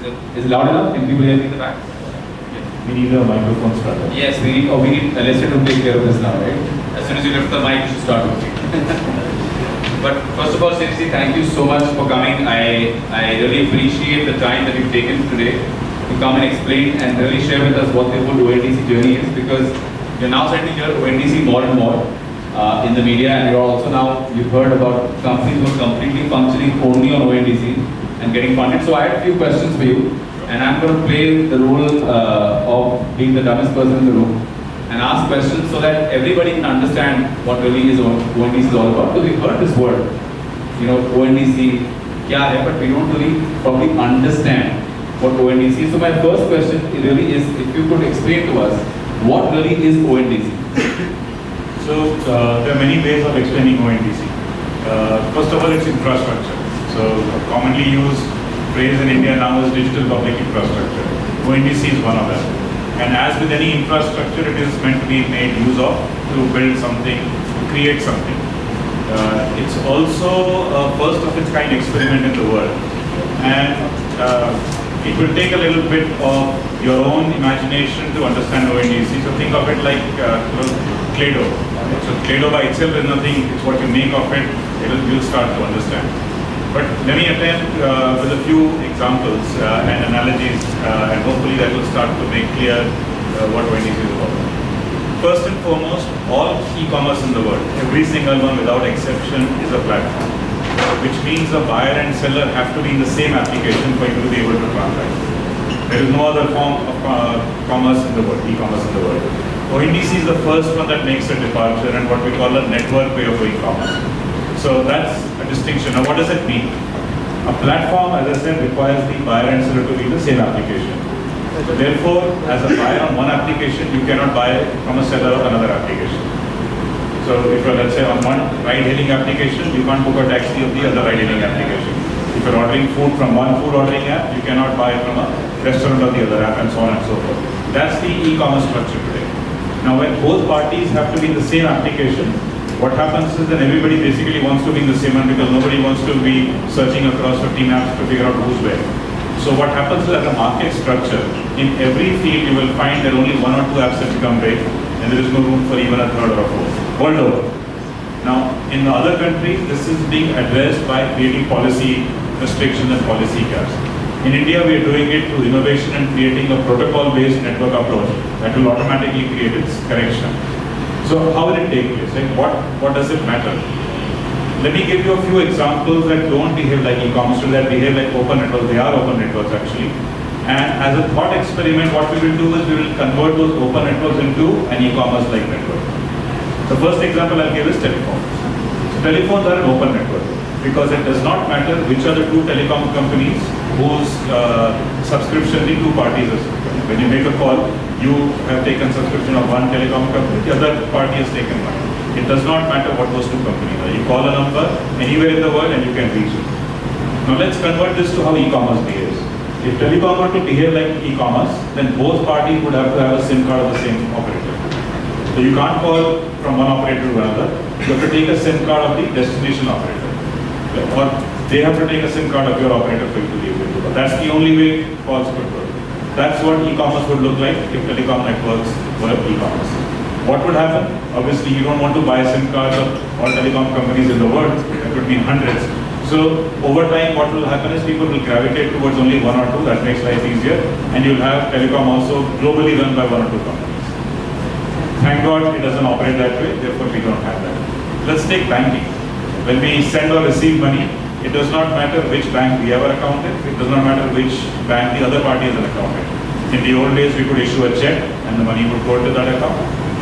Is it loud enough? Can people hear me in the back? We need a microphone starter. Yes, we need Alessia to take care of this now, right? As soon as you lift the mic, you should start working. But first of all, seriously, thank you so much for coming. I really appreciate the time that you've taken today to come and explain and really share with us what the whole ONDC journey is, because you're now starting to hear ONDC more and more in the media, and you're also now, you've heard about companies who are completely functioning only on ONDC and getting funded. So I had a few questions for you, and I'm going to play the role of being the dumbest person in the room and ask questions so that everybody can understand what really is ONDC is all about. Because we've heard this word, ONDC, kya hai, but we don't really probably understand what ONDC is. So my first question really is, if you could explain to us, what really is ONDC? So there are many ways of explaining ONDC. First of all, it's infrastructure. So a commonly used phrase in India now is digital public infrastructure. ONDC is one of them. And as with any infrastructure, it is meant to be made use of to build something, to create something. It's also a first of its kind experiment in the world. And it will take a little bit of your own imagination to understand ONDC. So think of it like Play-Doh. So Play-Doh by itself is nothing, it's what you make of it, you'll start to understand. But let me attempt with a few examples and analogies, and hopefully that will start to make clear what ONDC is about. First and foremost, all e-commerce in the world, every single one without exception, is a platform, which means a buyer and seller have to be in the same application for you to be able to transact. There is no other form of commerce in the world, e-commerce in the world. ONDC is the first one that makes a departure and what we call a network way of doing commerce. So that's a distinction. Now what does it mean? A platform, as I said, requires the buyer and seller to be in the same application. So therefore, as a buyer on one application, you cannot buy from a seller of another application. So if you're, let's say, on one ride-hailing application, you can't book a taxi of the other ride-hailing application. If you're ordering food from one food ordering app, you cannot buy from a restaurant of the other app, and so on and so forth. That's the e-commerce structure today. Now when both parties have to be in the same application, what happens is that everybody basically wants to be in the same one because nobody wants to be searching across 15 apps to figure out who's where. So what happens is, as a market structure, in every field you will find that only one or two apps have become big and there is no room for even a third or a fourth, world over. Now, in the other countries, this is being addressed by creating policy restrictions and policy caps. In India, we are doing it through innovation and creating a protocol-based network approach that will automatically create its correction. So how will it take place? Like what does it matter? Let me give you a few examples that don't behave like e-commerce, that behave like open networks. They are open networks actually. And as a thought experiment, what we will do is we will convert those open networks into an e-commerce like network. The first example I'll give is telephones. So telephones are an open network because it does not matter which are the two telecom companies whose subscription the two parties are. When you make a call, you have taken subscription of one telecom company, the other party has taken one. It does not matter what those two companies are. You call a number anywhere in the world and you can reach it. Now let's convert this to how e-commerce behaves. If telecom were to behave like e-commerce, then both parties would have to have a SIM card of the same operator. So you can't call from one operator to another. You have to take a SIM card of the destination operator. Or they have to take a SIM card of your operator for you to be able to do. That's the only way calls could work. That's what e-commerce would look like if telecom networks were e-commerce. What would happen? Obviously, you don't want to buy SIM cards of all telecom companies in the world. There could be hundreds. So over time, what will happen is people will gravitate towards only one or two. That makes life easier. And you'll have telecom also globally run by one or two companies. Thank God it doesn't operate that way. Therefore, we don't have that. Let's take banking. When we send or receive money, it does not matter which bank we have an account in. It does not matter which bank the other party has an account in. In the old days, we could issue a check and the money would go to that account.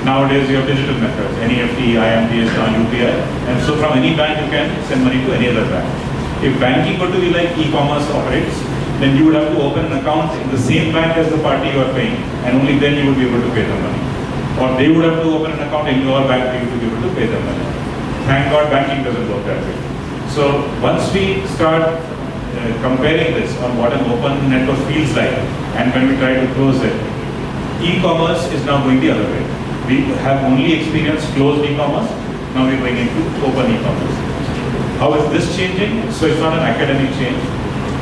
Nowadays, you have digital methods, NEFT, IMPS, UPI. And so from any bank, you can send money to any other bank. If banking were to be like e-commerce operates, then you would have to open an account in the same bank as the party you are paying, and only then you would be able to pay them money. Or they would have to open an account in your bank for you to be able to pay them money. Thank God banking doesn't work that way. So once we start comparing this on what an open network feels like, and when we try to close it, e-commerce is now going the other way. We have only experienced closed e-commerce, now we're going into open e-commerce. How is this changing? So it's not an academic change.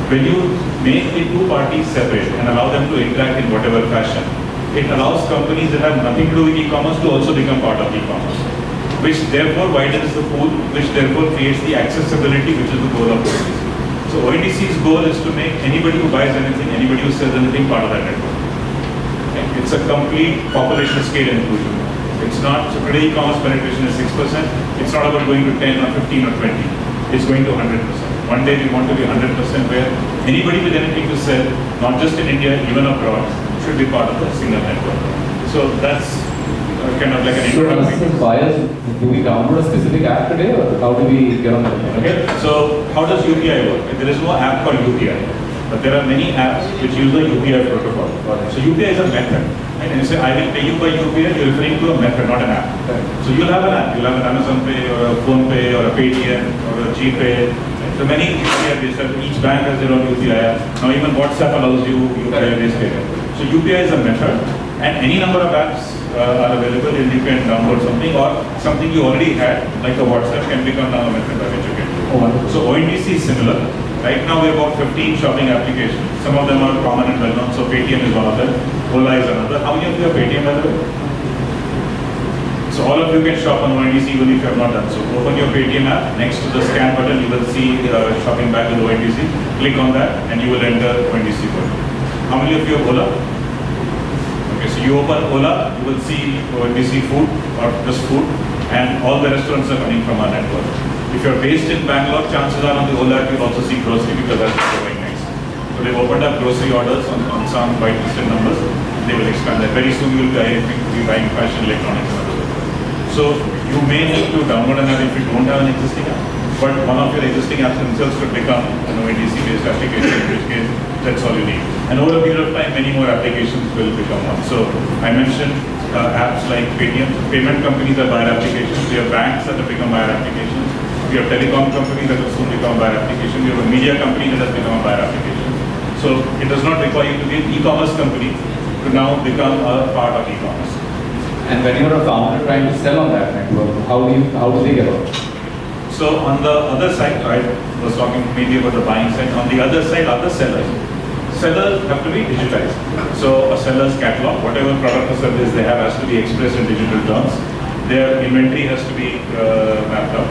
When you make the two parties separate and allow them to interact in whatever fashion, it allows companies that have nothing to do with e-commerce to also become part of e-commerce, which therefore widens the pool, which therefore creates the accessibility, which is the goal of ONDC. So ONDC's goal is to make anybody who buys anything, anybody who sells anything part of that network. Okay? It's a complete population scale inclusion. It's not, so today e-commerce penetration is 6%. It's not about going to 10 or 15 or 20. It's going to 100%. One day we want to be 100% where anybody with anything to sell, not just in India, even abroad, should be part of the single network. So that's kind of like an introduction. So as buyers, do we download a specific app today or how do we get on the network? Okay, so how does UPI work? There is no app called UPI, but there are many apps which use the UPI protocol. So UPI is a method. Right? And you say, I will pay you by UPI, you're referring to a method, not an app. Right. So you'll have an app. You'll have an Amazon Pay or a Phone Pay or a Paytm or a GPay. So many UPI based, each bank has their own UPI app. Now even WhatsApp allows you UPI based payment. So UPI is a method and any number of apps are available and you can download something or something you already had, like a WhatsApp can become now a method by which you can do. Oh, wonderful. So ONDC is similar. Right now we have about 15 shopping applications. Some of them are common and well known. So Paytm is one of them. Ola is another. How many of you have Paytm by the way? So all of you can shop on ONDC even if you have not done so. Open your Paytm app. Next to the scan button, you will see shopping bag with ONDC. Click on that and you will enter ONDC code. How many of you have Ola? Okay, so you open Ola, you will see ONDC food or just food and all the restaurants are coming from our network. If you're based in Bangalore, chances are on the Ola you'll also see grocery because that's what's going next. So they've opened up grocery orders on some whitelisted numbers. They will expand that. Very soon you will be buying fashion, electronics and others. So you may need to download an app if you don't have an existing app. But one of your existing apps themselves could become an ONDC based application, in which case that's all you need. And over a period of time, many more applications will become one. So I mentioned apps like Paytm. Payment companies are buyer applications. We have banks that have become buyer applications. We have telecom companies that will soon become buyer application. We have a media company that has become a buyer application. So it does not require you to be an e-commerce company to now become a part of e-commerce. And when you're a founder trying to sell on that network, how do they get on? So on the other side, I was talking mainly about the buying side. On the other side are the sellers. Sellers have to be digitized. So a seller's catalog, whatever product or service they have has to be expressed in digital terms. Their inventory has to be mapped out.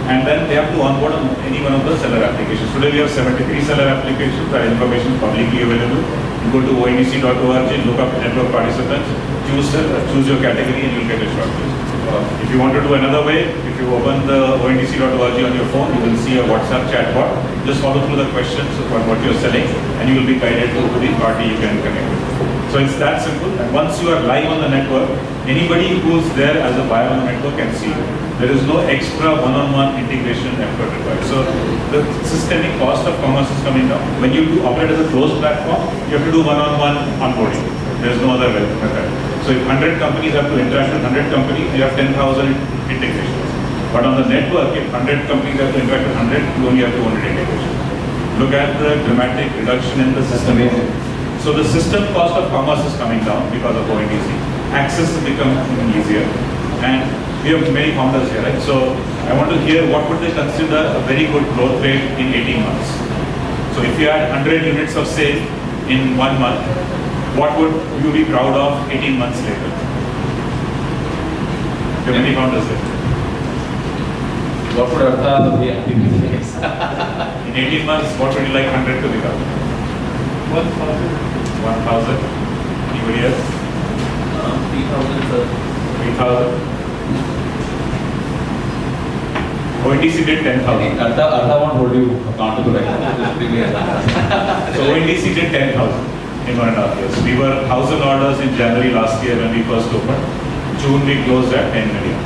And then they have to onboard on any one of the seller applications. Today we have 73 seller applications. That information is publicly available. You go to ondc.org, look up network participants, choose your category and you'll get a shortlist. If you want to do another way, if you open the ondc.org on your phone, you will see a WhatsApp chat bot. Just follow through the questions about what you're selling and you will be guided to the party you can connect with. So it's that simple. And once you are live on the network, anybody who's there as a buyer on the network can see you. There is no extra one-on-one integration effort required. So the systemic cost of commerce is coming down. When you operate as a closed platform, you have to do one-on-one onboarding. There is no other method. So if 100 companies have to interact with 100 companies, you have 10,000 integrations. But on the network, if 100 companies have to interact with 100, you only have 200 integrations. Look at the dramatic reduction in the system. So the system cost of commerce is coming down because of ONDC. Access has become even easier. And we have many founders here, right? So I want to hear what would they consider a very good growth rate in 18 months. So if you had 100 units of sale in 1 month, what would you be proud of 18 months later? There are many founders here. What would Artha be happy with? In 18 months, what would you like 100 to become? 1,000. Anybody else? 3,000, sir. 3,000. ONDC did 10,000. Artha won't hold you accountable right now. So ONDC did 10,000 in 1.5 years. We were 1,000 orders in January last year when we first opened. June we closed at 10 million.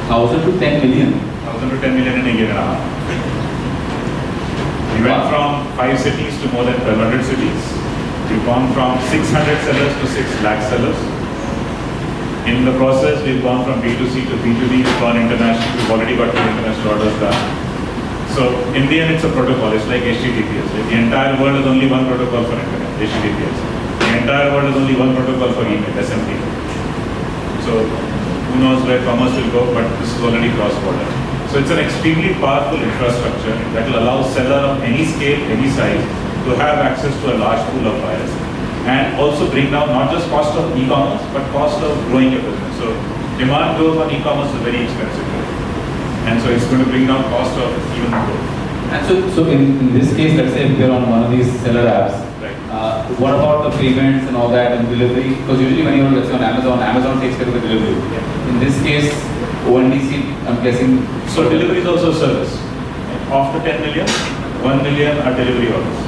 1,000 to 10 million. 1,000 to 10 million in a year and a half. We went from 5 cities to more than 1,200 cities. We've gone from 600 sellers to 6 lakh sellers. In the process, we've gone from B2C to B2B, we've gone international, we've already got 2 international orders done. So in the end, it's a protocol, it's like HTTPS. The entire world is only one protocol for internet, HTTPS. The entire world is only one protocol for email, SMTP. So who knows where commerce will go, but this is already cross-border. So it's an extremely powerful infrastructure that will allow seller of any scale, any size to have access to a large pool of buyers and also bring down not just cost of e-commerce but cost of growing your business. So demand growth on e-commerce is very expensive. And so it's going to bring down cost of even growth. And so in this case, let's say if you're on one of these seller apps, Right. what about the payments and all that and delivery? Because usually when you're let's say on Amazon takes care of the delivery. In this case, ONDC, I'm guessing. So delivery is also a service. Of the 10 million, 1 million are delivery orders.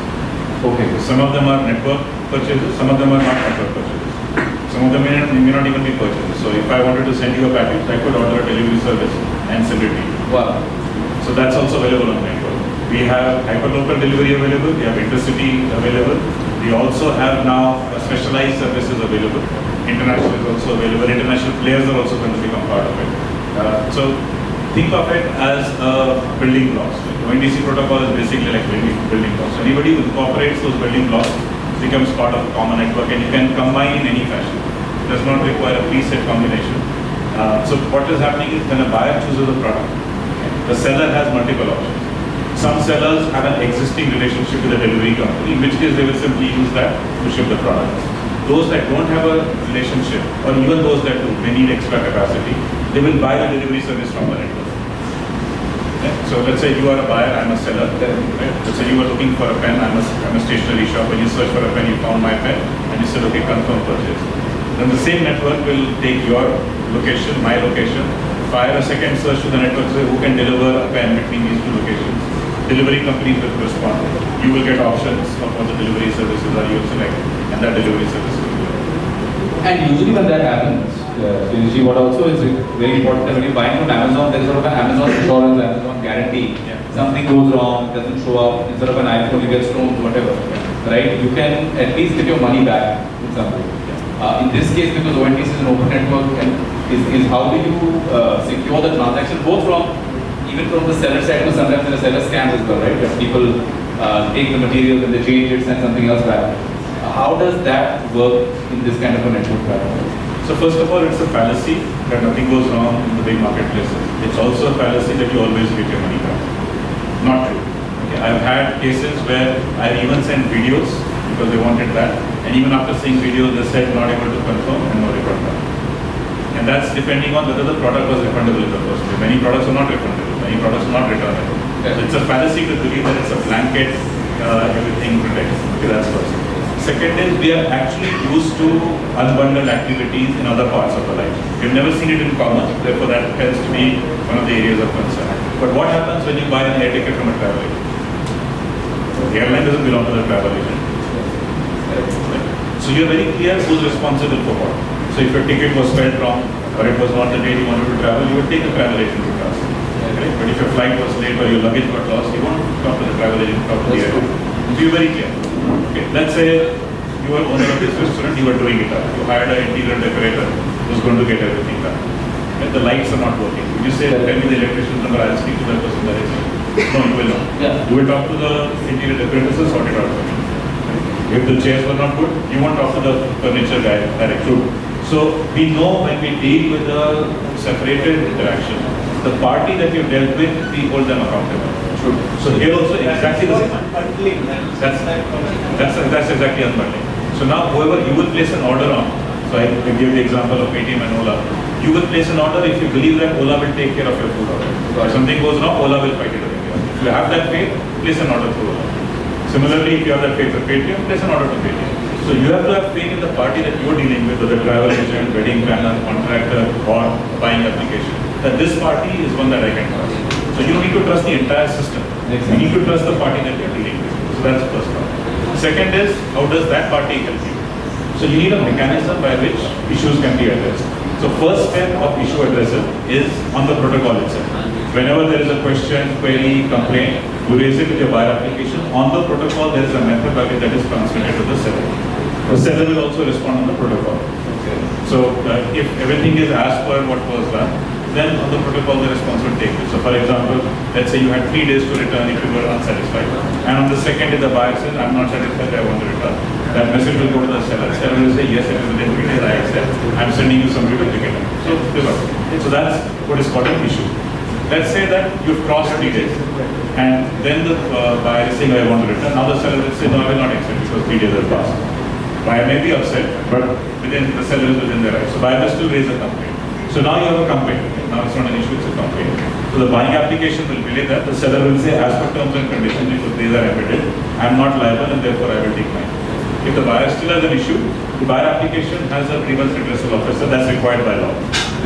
Okay. Some of them are network purchases, some of them are not network purchases. Some of them may not even be purchases. So if I wanted to send you a package, I could order a delivery service and send it to you. Wow. So that's also available on network. We have hyperlocal delivery available, we have intercity available. We also have now specialized services available. International is also available. International players are also going to become part of it. So think of it as building blocks. ONDC protocol is basically like building blocks. Anybody who incorporates those building blocks becomes part of a common network and you can combine in any fashion. It does not require a preset combination. So what is happening is when a buyer chooses a product, the seller has multiple options. Some sellers have an existing relationship with a delivery company, in which case they will simply use that to ship the product. Those that don't have a relationship, or even those that do, they need extra capacity, they will buy the delivery service from the network. Okay? So let's say you are a buyer, I'm a seller. Right? Let's say you are looking for a pen, I'm a stationery shop, when you search for a pen, you found my pen, and you said, okay, confirm purchase. Then the same network will take your location, my location, fire a second search to the network, say who can deliver a pen between these two locations. Delivery companies will respond. You will get options of what the delivery services are you select, and that delivery service will be. And usually when that happens, usually what also is very important that when you're buying from Amazon, there's sort of an Amazon insurance, Amazon guarantee. Yeah. Something goes wrong, doesn't show up, instead of an iPhone you get stolen, whatever. Right? You can at least get your money back in some way. In this case, because ONDC is an open network, and is how do you secure the transaction both from even from the seller side, because sometimes there are seller scams as well, right? Where people take the material and they change it, send something else back. How does that work in this kind of a network platform? So first of all, it's a fallacy that nothing goes wrong in the big marketplaces. It's also a fallacy that you always get your money back. Not true. Okay. I've had cases where I've even sent videos because they wanted that, and even after seeing videos, they said not able to confirm and no refund back. And that's depending on whether the product was refundable in the first place. Many products are not refundable, many products are not returnable. Yeah. So it's a fallacy to believe that it's a blanket, everything protects. Okay, that's first. Second is we are actually used to unbundled activities in other parts of our life. We've never seen it in commerce, therefore that tends to be one of the areas of concern. But what happens when you buy an air ticket from a travel agent? The airline doesn't belong to the travel agent. So you're very clear who's responsible for what. So if your ticket was spelled wrong, or it was not the date you wanted to travel, you would take the travel agent to task. Okay? But if your flight was late or your luggage got lost, you won't talk to the travel agent, talk to the airline. So you're very clear. Okay. Let's say you were owner of this restaurant, you were doing it up. You hired an interior decorator who's going to get everything done. Okay? The lights are not working. Would you say, tell me the electrician's number, I'll speak to that person directly? No, you will not. Yeah. You will talk to the interior decorator to sort it out for you. If the chairs were not good, you won't talk to the furniture guy directly. So we know when we deal with a separated interaction, the party that you've dealt with, we hold them accountable. True. So here also exactly the same. That's exactly unbundling. So now whoever you will place an order on, so I give the example of Paytm and Ola. You will place an order if you believe that Ola will take care of your food order. If something goes wrong, Ola will fight it away. If you have that faith, place an order through Ola. Similarly, if you have that faith of Paytm, place an order to Paytm. So you have to have faith in the party that you are dealing with, whether travel agent, wedding planner, contractor, or buying application. That this party is one that I can trust. So you don't need to trust the entire system. You need to trust the party that you are dealing with. So that's the first part. Second is, how does that party help you? So you need a mechanism by which issues can be addressed. So first step of issue addressal is on the protocol itself. Whenever there is a question, query, complaint, you raise it with your buyer application. On the protocol, there is a method by which that is transmitted to the seller. The seller will also respond on the protocol. Okay. So if everything is as per what was done, then on the protocol the response will take place. So for example, let's say you had 3 days to return if you were unsatisfied. And on the second day the buyer says, I'm not satisfied, I want to return. That message will go to the seller. Seller will say, yes, it is within 3 days, I accept. I'm sending you some duplicate. So that's what is called an issue. Let's say that you've crossed 3 days, and then the buyer is saying, I want to return. Now the seller will say, no, I will not accept because 3 days have passed. Buyer may be upset, but within the seller is within their rights. So buyer will still raise a complaint. So now you have a complaint. Now it's not an issue, it's a complaint. So the buying application will relay that. The seller will say, as per terms and conditions, because these are emitted, I am not liable and therefore I will decline. If the buyer still has an issue, the buyer application has a grievance redressal officer that's required by law.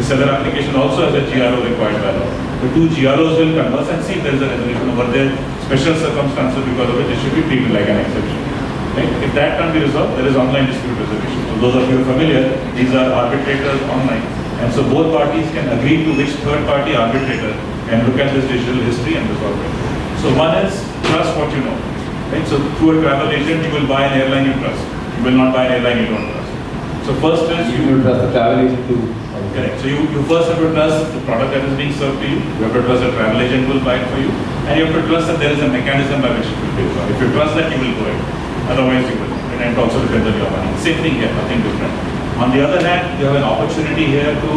The seller application also has a GRO required by law. The two GROs will converse and see if there is a resolution over there, special circumstances because of which it should be treated like an exception. Right? If that can't be resolved, there is online dispute resolution. So those of you familiar, these are arbitrators online. And so both parties can agree to which third party arbitrator can look at this digital history and resolve it. So one is trust what you know. Right? So through a travel agent, you will buy an airline you trust. You will not buy an airline you don't trust. So first is You will trust the travel agent too. correct. So you first have to trust the product that is being served to you. You have to trust the travel agent will buy it for you. And you have to trust that there is a mechanism by which it will be resolved. If you trust that, you will go ahead. Otherwise, you will. And it also depends on your money. Same thing here, nothing different. On the other hand, you have an opportunity here to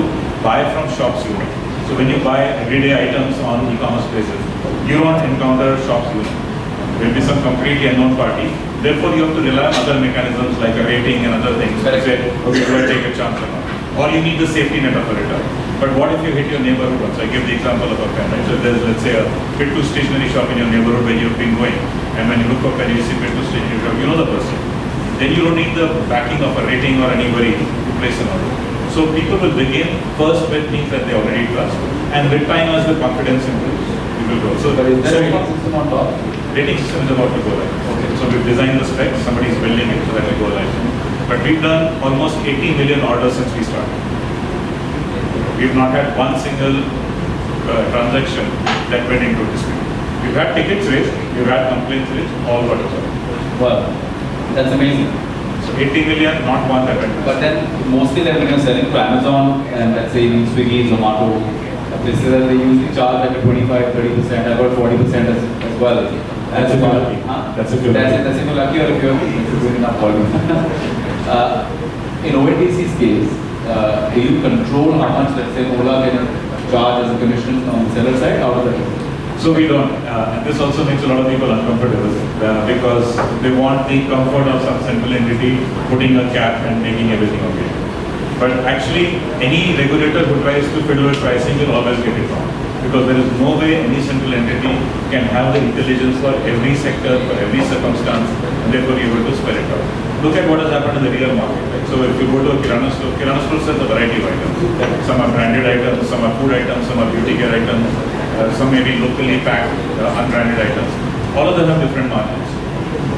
buy from shops you know. So when you buy everyday items on e-commerce places, you don't encounter shops you know. There will be some completely unknown party. Therefore, you have to rely on other mechanisms like a rating and other things. Correct. Say, okay, do I take a chance or not? Or you need the safety net of a return. But what if you hit your neighborhood once? I give the example of a pen, right? So there's, let's say, a Bit2 stationery shop in your neighborhood where you've been going. And when you look for pen, you see Bit2 stationery shop, you know the person. Then you don't need the backing of a rating or anybody to place an order. So people will begin first with things that they already trust. And with time as the confidence improves, you will go. So, But is there a so system on top? rating system is about to go live. Okay. So we've designed the specs, somebody is building it so that will go live. But we've done almost 80 million orders since we started. We've not had one single transaction that went into dispute. We've had tickets raised, we've had complaints raised, all got resolved. Well, that's amazing. So 80 million, not one that went. But then mostly they're when you're selling to Amazon and let's say even Swiggy, Zomato, places that they usually charge like a 25, 30%, about 40% as well. That's if you're lucky. Huh? That's if you're lucky. That's if you're lucky or if you're doing enough volume. In ONDC's case, do you control how much, let's say, Ola can charge as a commission on the seller side? How does that? So we don't, and this also makes a lot of people uncomfortable because they want the comfort of some central entity putting a cap and making everything okay. But actually, any regulator who tries to fiddle with pricing will always get it wrong. Because there is no way any central entity can have the intelligence for every sector, for every circumstance, and therefore you have to spell it out. Look at what has happened in the real market. Right? So if you go to a Kirana store sells a variety of items. Some are branded items, some are food items, some are beauty care items, some may be locally packed, unbranded items. All of them have different margins.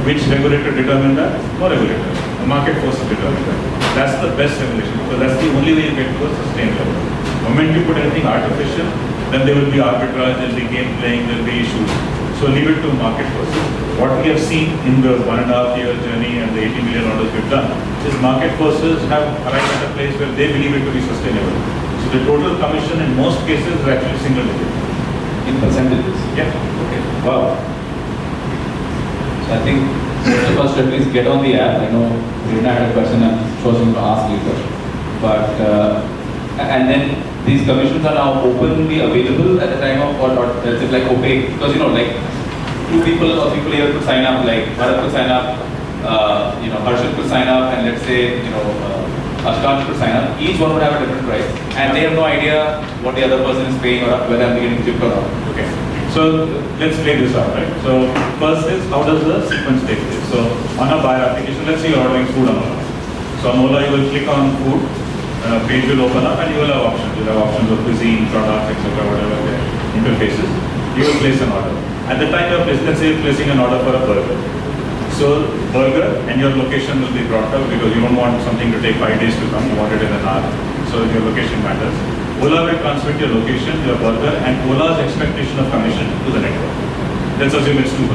Which regulator determine that? No regulator. The market forces determine that. That's the best regulation, because that's the only way you get to a sustained level. The moment you put anything artificial, then there will be arbitrage, there will be game playing, there will be issues. So leave it to market forces. What we have seen in the 1.5 year journey and the 80 million orders we've done is market forces have arrived at a place where they believe it to be sustainable. So the total commission in most cases is actually single digit. In percentages? Yeah. Okay. Wow. So I think most of us should at least get on the app. I know Rina had a question I'm sure she's going to ask later. But, and then these commissions are now openly available at the time of, or is it like opaque? Because, you know, like two people or people here could sign up, like Bharat could sign up, Harshit could sign up, and let's say, Ashkan could sign up. Each one would have a different price. And they have no idea what the other person is paying or whether I'm getting tipped or not. Okay. So let's play this out, right? So first is, how does the sequence take place? So on a buyer application, let's say you're ordering food on Ola. So on Ola, you will click on food, page will open up, and you will have options. You'll have options of cuisine, products, etc., whatever the interfaces. You will place an order. At the time you're placing, let's say you're placing an order for a burger. So burger and your location will be brought up because you don't want something to take 5 days to come. You want it in an hour. So your location matters. Ola will transmit your location, your burger, and Ola's expectation of commission to the network. Let's assume it's 2%.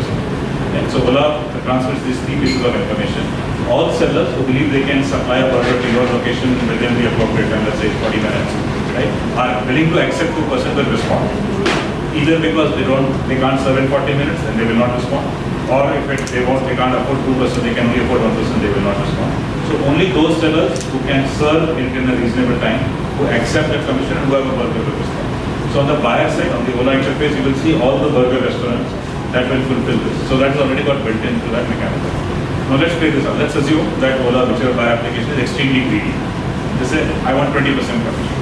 And so Ola transmits these 3 pieces of information. All sellers who believe they can supply a burger to your location within the appropriate time, let's say 40 minutes, right, are willing to accept 2% will respond. Either because they can't serve in 40 minutes and they will not respond, or if they can't afford 2%, they can only afford 1%, they will not respond. So only those sellers who can serve in a reasonable time, who accept that commission and who have a burger will respond. So on the buyer side, on the Ola interface, you will see all the burger restaurants that will fulfill this. So that's already got built into that mechanism. Now let's play this out. Let's assume that Ola, whichever buyer application, is extremely greedy. They say, I want 20% commission.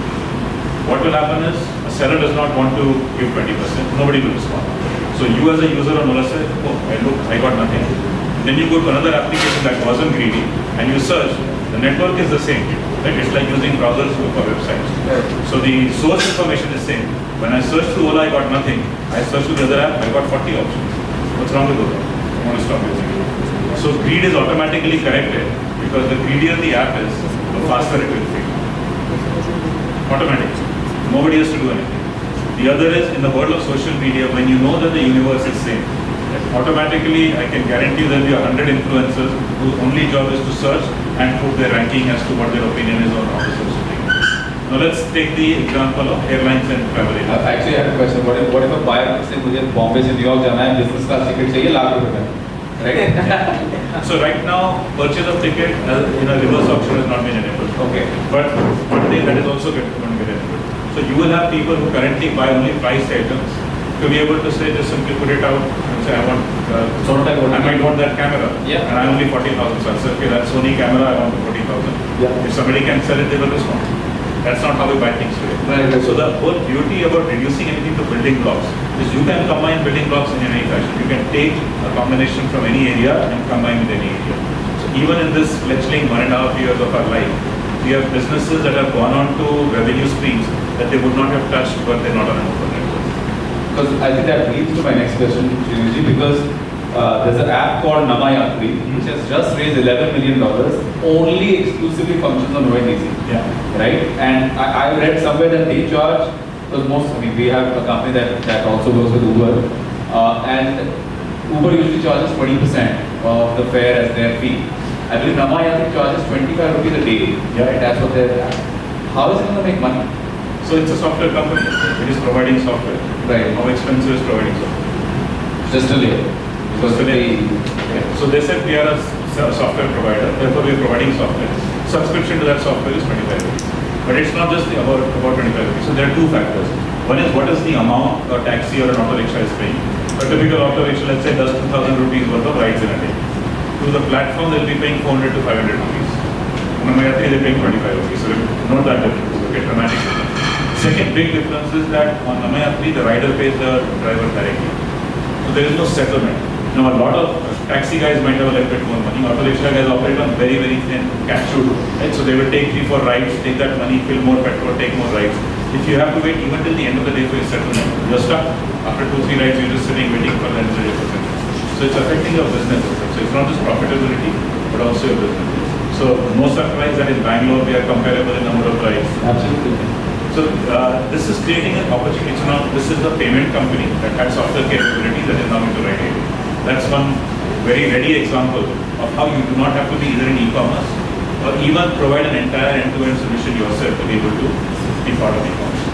What will happen is, a seller does not want to give 20%, nobody will respond. So you as a user on Ola say, oh, I got nothing. Then you go to another application that wasn't greedy, and you search, the network is the same. Right? It's like using browsers for websites. So the source information is same. When I search through Ola, I got nothing. I search through the other app, I got 40 options. What's wrong with Ola? I want to stop using it. So greed is automatically corrected because the greedier the app is, the faster it will fail. Automatically. Nobody has to do anything. The other is, in the world of social media, when you know that the universe is same, automatically I can guarantee there will be 100 influencers whose only job is to search and put their ranking as to what their opinion is on the social media. Now let's take the example of airlines and travel agents. Actually, I have a question. What if a buyer says, "मुझे Bombay से New York जाना है, business class ticket चाहिए ₹1,00,000 का," right? So right now, purchase of ticket in a reverse auction has not been enabled. Okay. But one day that is also going to get enabled. So you will have people who currently buy only priced items to be able to say, just simply put it out and say, I might want that camera. Yeah. And I only 40,000. So I say, okay, that Sony camera, I want 40,000. Yeah. If somebody can sell it, they will respond. That's not how we buy things today. Right. So the whole beauty about reducing anything to building blocks is you can combine building blocks in any fashion. You can take a combination from any area and combine with any area. So even in this fledgling 1.5 years of our life, we have businesses that have gone on to revenue streams that they would not have touched but they're not on an open network. Because I think that leads to my next question, Shireesh, because there's an app called Namayatri, which has just raised $11 million, only exclusively functions on ONDC. Yeah. Right? And I read somewhere that they charge, because we have a company that also works with Uber, and Uber usually charges 20% of the fare as their fee. I believe Namayatri charges 25 rupees a day. Yeah. Right? That's what they're at. How is it going to make money? So it's a software company. It is providing software. Right. How expensive is providing software? Just a layer. Because So they said we are a software provider, therefore we are providing software. Subscription to that software is 25 rupees. But it's not just about 25 rupees. So there are two factors. One is what is the amount a taxi or an auto rickshaw is paying. A typical auto rickshaw, let's say, does 2,000 rupees worth of rides in a day. To the platform, they'll be paying 400 to 500 rupees. On Namayatri, they're paying 25 rupees. So note that difference. Okay, dramatic difference. Second big difference is that on Namayatri, the rider pays the driver directly. So there is no settlement. Now, a lot of taxi guys might have a little bit more money. Auto rickshaw guys operate on very, very thin cash. Right? So they will take 3-4 rides, take that money, fill more petrol, take more rides. If you have to wait even till the end of the day for your settlement, you're stuck. After 2-3 rides, you're just sitting waiting for the end of the day for settlement. So it's affecting your business. So it's not just profitability, but also your business. So no surprise that in Bangalore, we are comparable in number of rides. Absolutely. So this is creating an opportunity. So now this is the payment company that has software capability that is now into writing. That's one very ready example of how you do not have to be either in e-commerce or even provide an entire end-to-end solution yourself to be able to be part of e-commerce.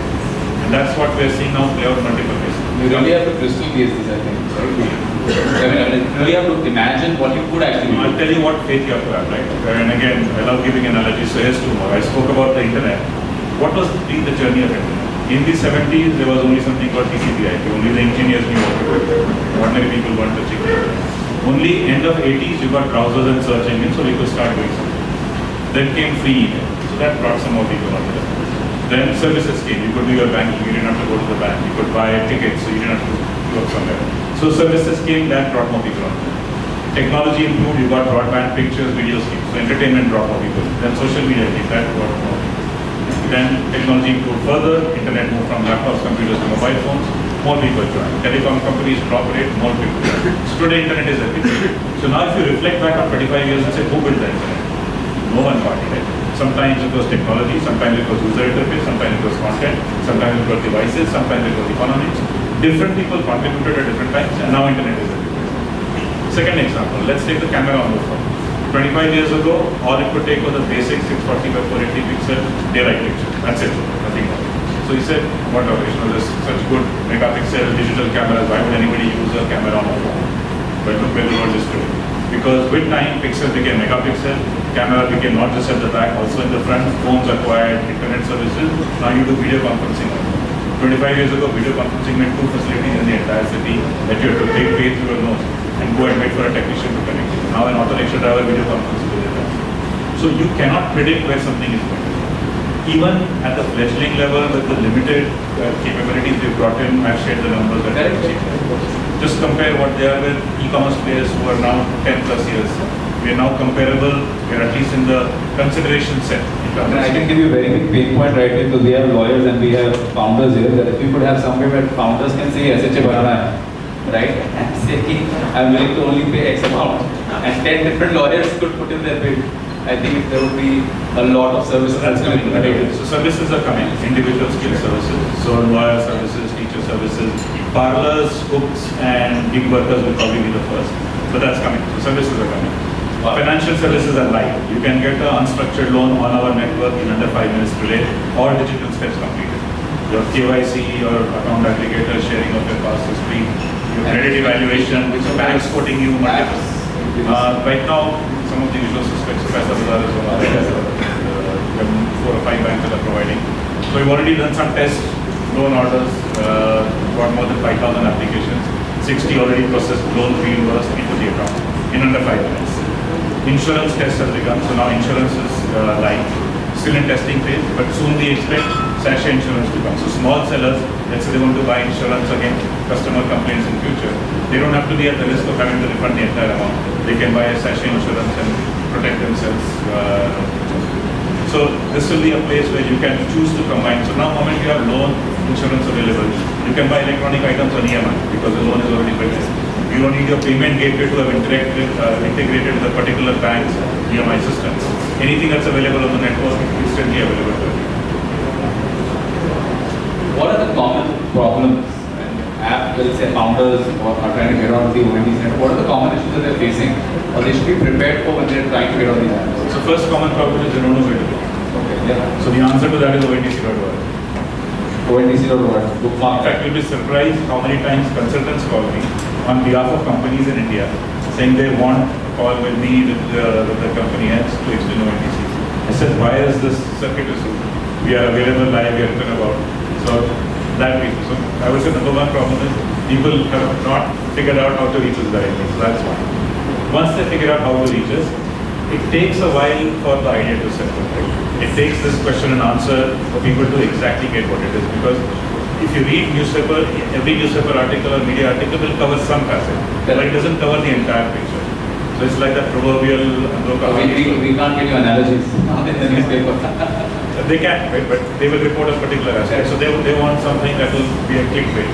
And that's what we're seeing now play out multiple ways. You really have to crystal gaze this, I think. Right? You really have to imagine what you could actually do. I'll tell you what faith you have to have, right? And again, I love giving analogies, so here's two more. I spoke about the internet. What was the journey of internet? In the 70s, there was only something called TCP/IP. Only the engineers knew what to do. Ordinary people weren't touching it. Only end of 80s, you got browsers and search engines, so we could start doing something. Then came free email, so that brought some more people onto it. Then services came. You could do your banking. You didn't have to go to the bank. You could buy tickets, so you didn't have to go somewhere. So services came, that brought more people onto it. Technology improved. You got broadband, pictures, videos came. So entertainment brought more people. Then social media came. That brought more people. Then technology improved further, internet moved from laptops, computers to mobile phones, more people joined. Telecom companies cooperate, more people joined. So today internet is everything. So now if you reflect back on 25 years and say, who built the internet? No one got it. Sometimes it was technology, sometimes it was user interface, sometimes it was content, sometimes it was devices, sometimes it was economics. Different people contributed at different times and now internet is everywhere. Second example, let's take the camera on the phone. 25 years ago, all it could take was a basic 640 by 480 pixel daylight picture. That's it, nothing more. So he said, what are there's such good megapixel digital cameras, why would anybody use a camera on a phone? But look where the world is today. Because with time, pixels became megapixel, camera became not just at the back, also in the front, phones acquired, internet services, now you do video conferencing. 25 years ago, video conferencing meant 2 facilities in the entire city that you have to take pay through your nose and go and wait for a technician to connect you. Now an auto rickshaw driver video conferences with your nose. So you cannot predict where something is going. Even at the fledgling level with the limited capabilities we've brought in, I've shared the numbers that I've achieved. Just compare what they are with e-commerce players who are now 10 plus years. We are now comparable, we are at least in the consideration set. I can give you a very big pain point right here because we have lawyers and we have founders here. That if we could have somewhere where founders can say SHA banana hai, right? And say I'm willing to only pay X amount. And 10 different lawyers could put in their bid. I think there would be a lot of services that's coming. So services are coming, individual skill services, so lawyer services, teacher services, parlors, cooks and gig workers will probably be the first. But that's coming. So services are coming. Wow. Financial services are live. You can get an unstructured loan on our network in under 5 minutes today, all digital steps completed. Your KYC, your account aggregator, sharing of your past history, your credit evaluation, which banks quoting you multiple. Right now, some of the usual suspects, Paisa Bazaar is one of them, 4 or 5 banks that are providing. So we've already done some tests, loan orders, got more than 5,000 applications, 60 already processed loan reimbursed into the account in under 5 minutes. Insurance tests have begun, so now insurance is live. Still in testing phase, but soon we expect sachet insurance to come. So small sellers, let's say they want to buy insurance against customer complaints in future, they don't have to be at the risk of having to refund the entire amount. They can buy a sachet insurance and protect themselves. So this will be a place where you can choose to combine. So now, the moment you have loan insurance available, you can buy electronic items on EMI because the loan is already purchased. You don't need your payment gateway to have integrated with a particular bank's EMI system. Anything that's available on the network is instantly available to you. What are the common problems when let's say founders are trying to get on the ONDC network? What are the common issues that they're facing or they should be prepared for when they're trying to get on these apps? So first common problem is they don't know where to go. Okay, yeah. So the answer to that is ONDC.org. ONDC.org. In fact, you'll be surprised how many times consultants call me on behalf of companies in India saying they want a call with me with the company X to explain ONDC. I said, why is this circuit issue? We are available live, we are written about. So that reason. So I would say number one problem is people have not figured out how to reach us directly. So that's one. Once they figure out how to reach us, it takes a while for the idea to settle. Right? It takes this question and answer for people to exactly get what it is. Because if you read newspaper, every newspaper article or media article will cover some facet, but it doesn't cover the entire picture. So it's like that proverbial we can't give you analogies in the newspaper. They can, right? But they will report a particular aspect. So they want something that will be a clickbait.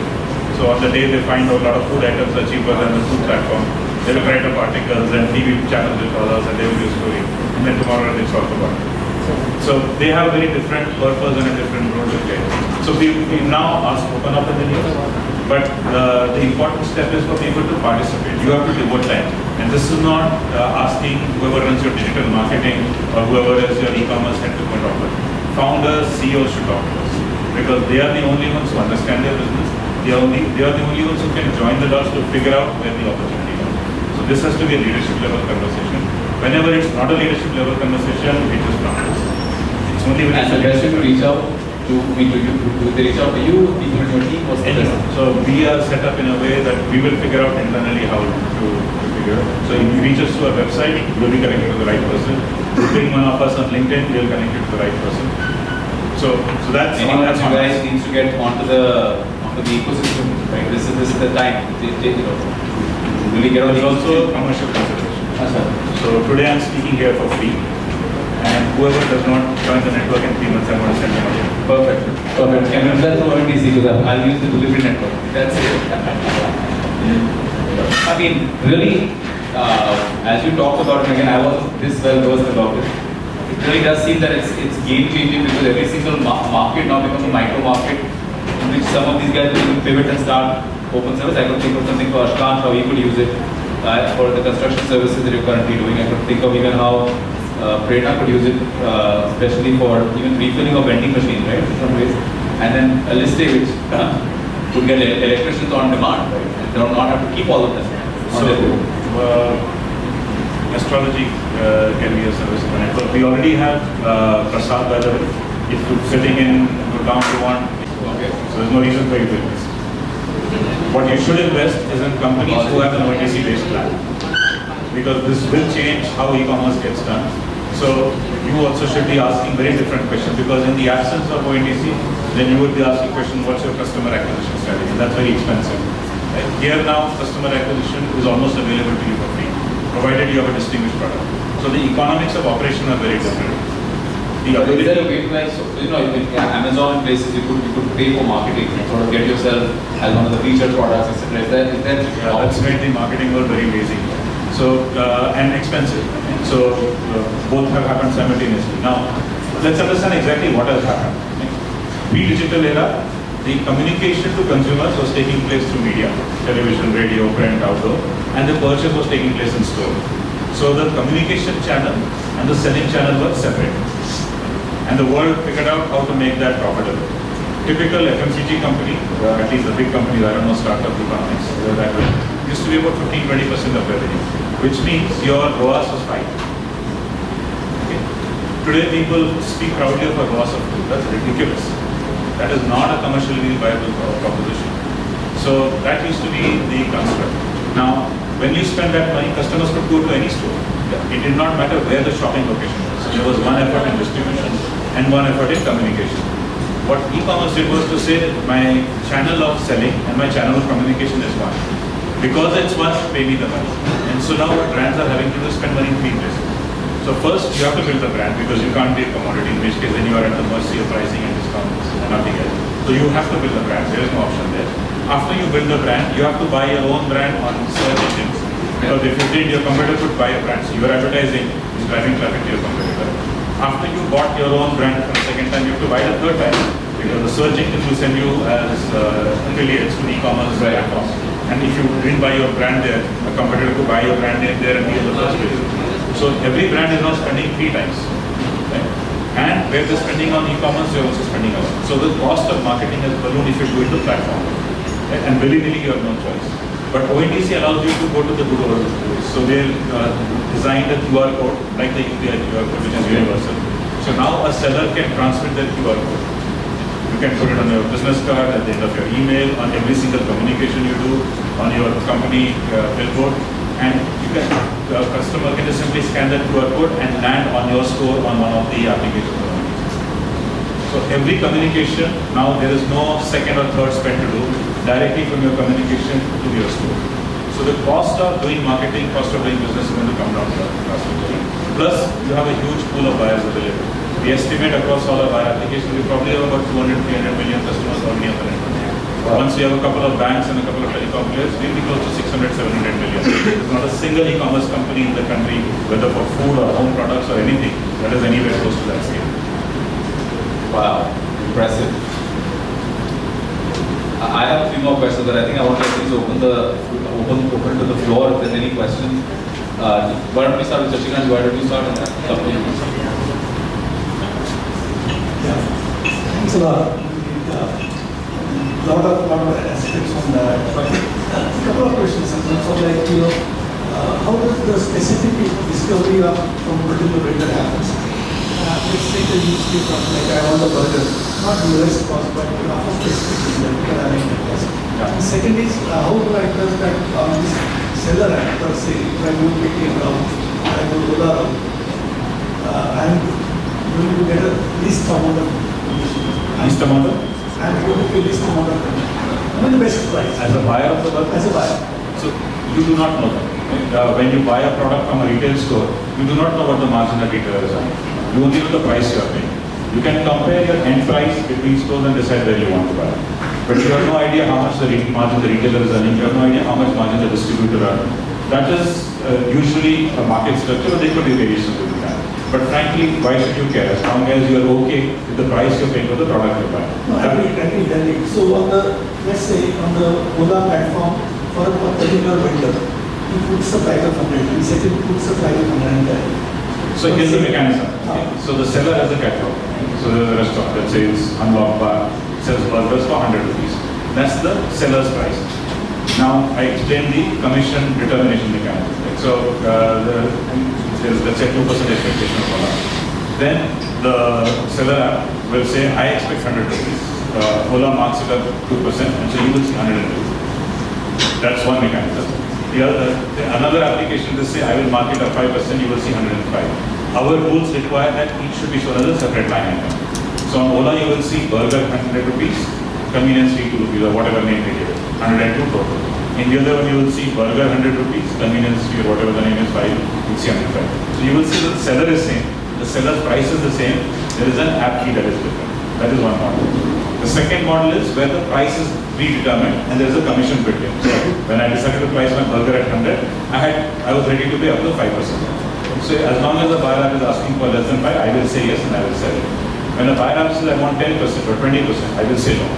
So on the day they find a lot of food items are cheaper than the food platform, they will write up articles and TV channels will call us and they will do a story. And then tomorrow they talk about it. So they have a very different purpose and a different role to play. So we now are open up in the news, but the important step is for people to participate. You have to devote time. And this is not asking whoever runs your digital marketing or whoever is your e-commerce head to point offer. Founders, CEOs should talk to us because they are the only ones who understand their business. They are the only ones who can join the dots to figure out where the opportunity is. So this has to be a leadership level conversation. Whenever it's not a leadership level conversation, it just founders. It's only when and the best way to reach out to me, to you, do they reach out to you, people in your team, or anyone. So we are set up in a way that we will figure out internally how to figure out. So if you reach us to our website, you'll be connected to the right person. If you bring one of us on LinkedIn, we'll connect you to the right person. So that's anyone of you guys needs to get onto the ecosystem. Right? This is the time. Really get on. There's also commercial consideration. So today I'm speaking here for free. And whoever does not join the network in 3 months, I'm going to send them a link. Perfect. And remember that's ONDC because I'll use the delivery network. That's it. I mean, really, as you talked about it again, I wasn't this well versed about it. It really does seem that it's game changing because every single market now becomes a micro market in which some of these guys will pivot and start open service. I could think of something for Ashkan, how he could use it for the construction services that you're currently doing. I could think of even how Prerna could use it, especially for even refilling of vending machines, right, in some ways. And then a liste which could get electricians on demand, right? And they don't not have to keep all of them. So, astrology can be a service in the network. We already have Prasad, by the way. If you're sitting in Gurgaon, you want. Okay. So So there's no reason for you to invest. What you should invest is in companies who have an ONDC based plan. Because this will change how e-commerce gets done. So you also should be asking very different questions, because in the absence of ONDC, then you would be asking question, what's your customer acquisition strategy? That's very expensive. Right? Here now, customer acquisition is almost available to you for free, provided you have a distinguished product. So the economics of operation are very different. The But is there a ability, way to like, so, you know, in Amazon and places you could pay for marketing and sort of get yourself as one of the featured products, etc. Is that yeah, that's made the marketing world very lazy. So, and expensive. So, both have happened simultaneously. Now, let's understand exactly what has happened. Pre-digital era, the communication to consumers was taking place through media, television, radio, print, outdoor, and the purchase was taking place in store. So the communication channel and the selling channel were separate. And the world figured out how to make that profitable. Typical FMCG company, at least the big companies, I don't know, startup economics, that way, used to be about 15-20% of revenue, which means your ROAS was 5. Okay. Today people speak proudly of a ROAS of 2. That's ridiculous. That is not a commercially viable proposition. So that used to be the construct. Now, when you spend that money, customers could go to any store. It did not matter where the shopping location was. So there was one effort in distribution and one effort in communication. What e-commerce did was to say, my channel of selling and my channel of communication is one. Because it's one, pay me the money. And so now what brands are having to do is spend money in 3 places. So first, you have to build the brand, because you can't be a commodity, in which case then you are at the mercy of pricing and discounts and nothing else. So you have to build the brand. There is no option there. After you build the brand, you have to buy your own brand on search engines. Because if you did, your competitor could buy a brand. So your advertising is driving traffic to your competitor. After you bought your own brand for the second time, you have to buy the third time. Because the search engine will send you as affiliates to e-commerce platforms. And if you didn't buy your brand there, a competitor could buy your brand name there and be on the first page. So every brand is now spending 3 times. Right? And where they're spending on e-commerce, they're also spending on. So the cost of marketing has ballooned if you do it to platform. Right? And willy-nilly you have no choice. But ONDC allows you to go to the good old ways. So they designed a QR code, like the UPI QR code, which is universal. So now a seller can transmit that QR code. You can put it on your business card, at the end of your email, on every single communication you do, on your company billboard, and you can, the customer can just simply scan that QR code and land on your store on one of the applications. So every communication, now there is no second or third spend to do, directly from your communication to your store. So the cost of doing marketing, cost of doing business is going to come down drastically. Plus, you have a huge pool of buyers available. We estimate across all of our applications, we probably have about 200-300 million customers already on the network. Wow. Once we have a couple of banks and a couple of telecom players, we'll be close to 600-700 million. There's not a single e-commerce company in the country, whether for food or home products or anything, that is anywhere close to that scale. Wow, impressive. I have a few more questions, but I think I want to at least open to the floor if there's any questions. Why don't we start with Shashikant? Why don't you start on that? Thanks a lot. Lot of aspects on that. A couple of questions. So like, how does the specific discovery of from particular vendor happens? Let's take the use case of like I want a burger, not US cost, but of a specific vendor because I like that cost. And second is how do I trust that this seller app per se, if I go picking around, I go to the I'm going to get a least amount of commission. Least amount of? I'm going to pay least amount of commission. I mean the best price. As a buyer of the burger? As a buyer. So you do not know that. When you buy a product from a retail store, you do not know what the margin that retailer is earning. You only know the price you are paying. You can compare your end price between stores and decide where you want to buy. But you have no idea how much the margin the retailer is earning. You have no idea how much margin the distributor earns. That is usually a market structure, but there could be variations within that. But frankly, why should you care? As long as you are okay with the price you're paying for the product you buy. No, agree. So on the, let's say on the Ola platform, for a particular vendor, he puts the price of 100, he said he puts the price of 110. So here's the mechanism. Okay. So the seller has a catalog. So there's a restaurant that says Unlocked Bar, sells burgers for 100 rupees. That's the seller's price. Now I explain the commission determination mechanism. Right? So there's let's say 2% expectation of Ola. Then the seller will say, I expect 100 rupees. Ola marks it up 2%, and so you will see 102. That's one mechanism. Another application will say, I will mark it up 5%, you will see 105. Our rules require that each should be shown as a separate line item. So on Ola, you will see burger 100 rupees, convenience fee 2 rupees, or whatever name they give it, 102 total. In the other one, you will see burger 100 rupees, convenience fee, or whatever the name is, 5, you will see 105. So you will see that the seller is same, the seller's price is the same, there is an app fee that is different. That is one model. The second model is where the price is predetermined and there is a commission built in. So when I decided to price my burger at 100, I was ready to pay up to 5%. So as long as the buyer app is asking for less than 5, I will say yes and I will sell it. When a buyer app says I want 10% or 20%, I will say no.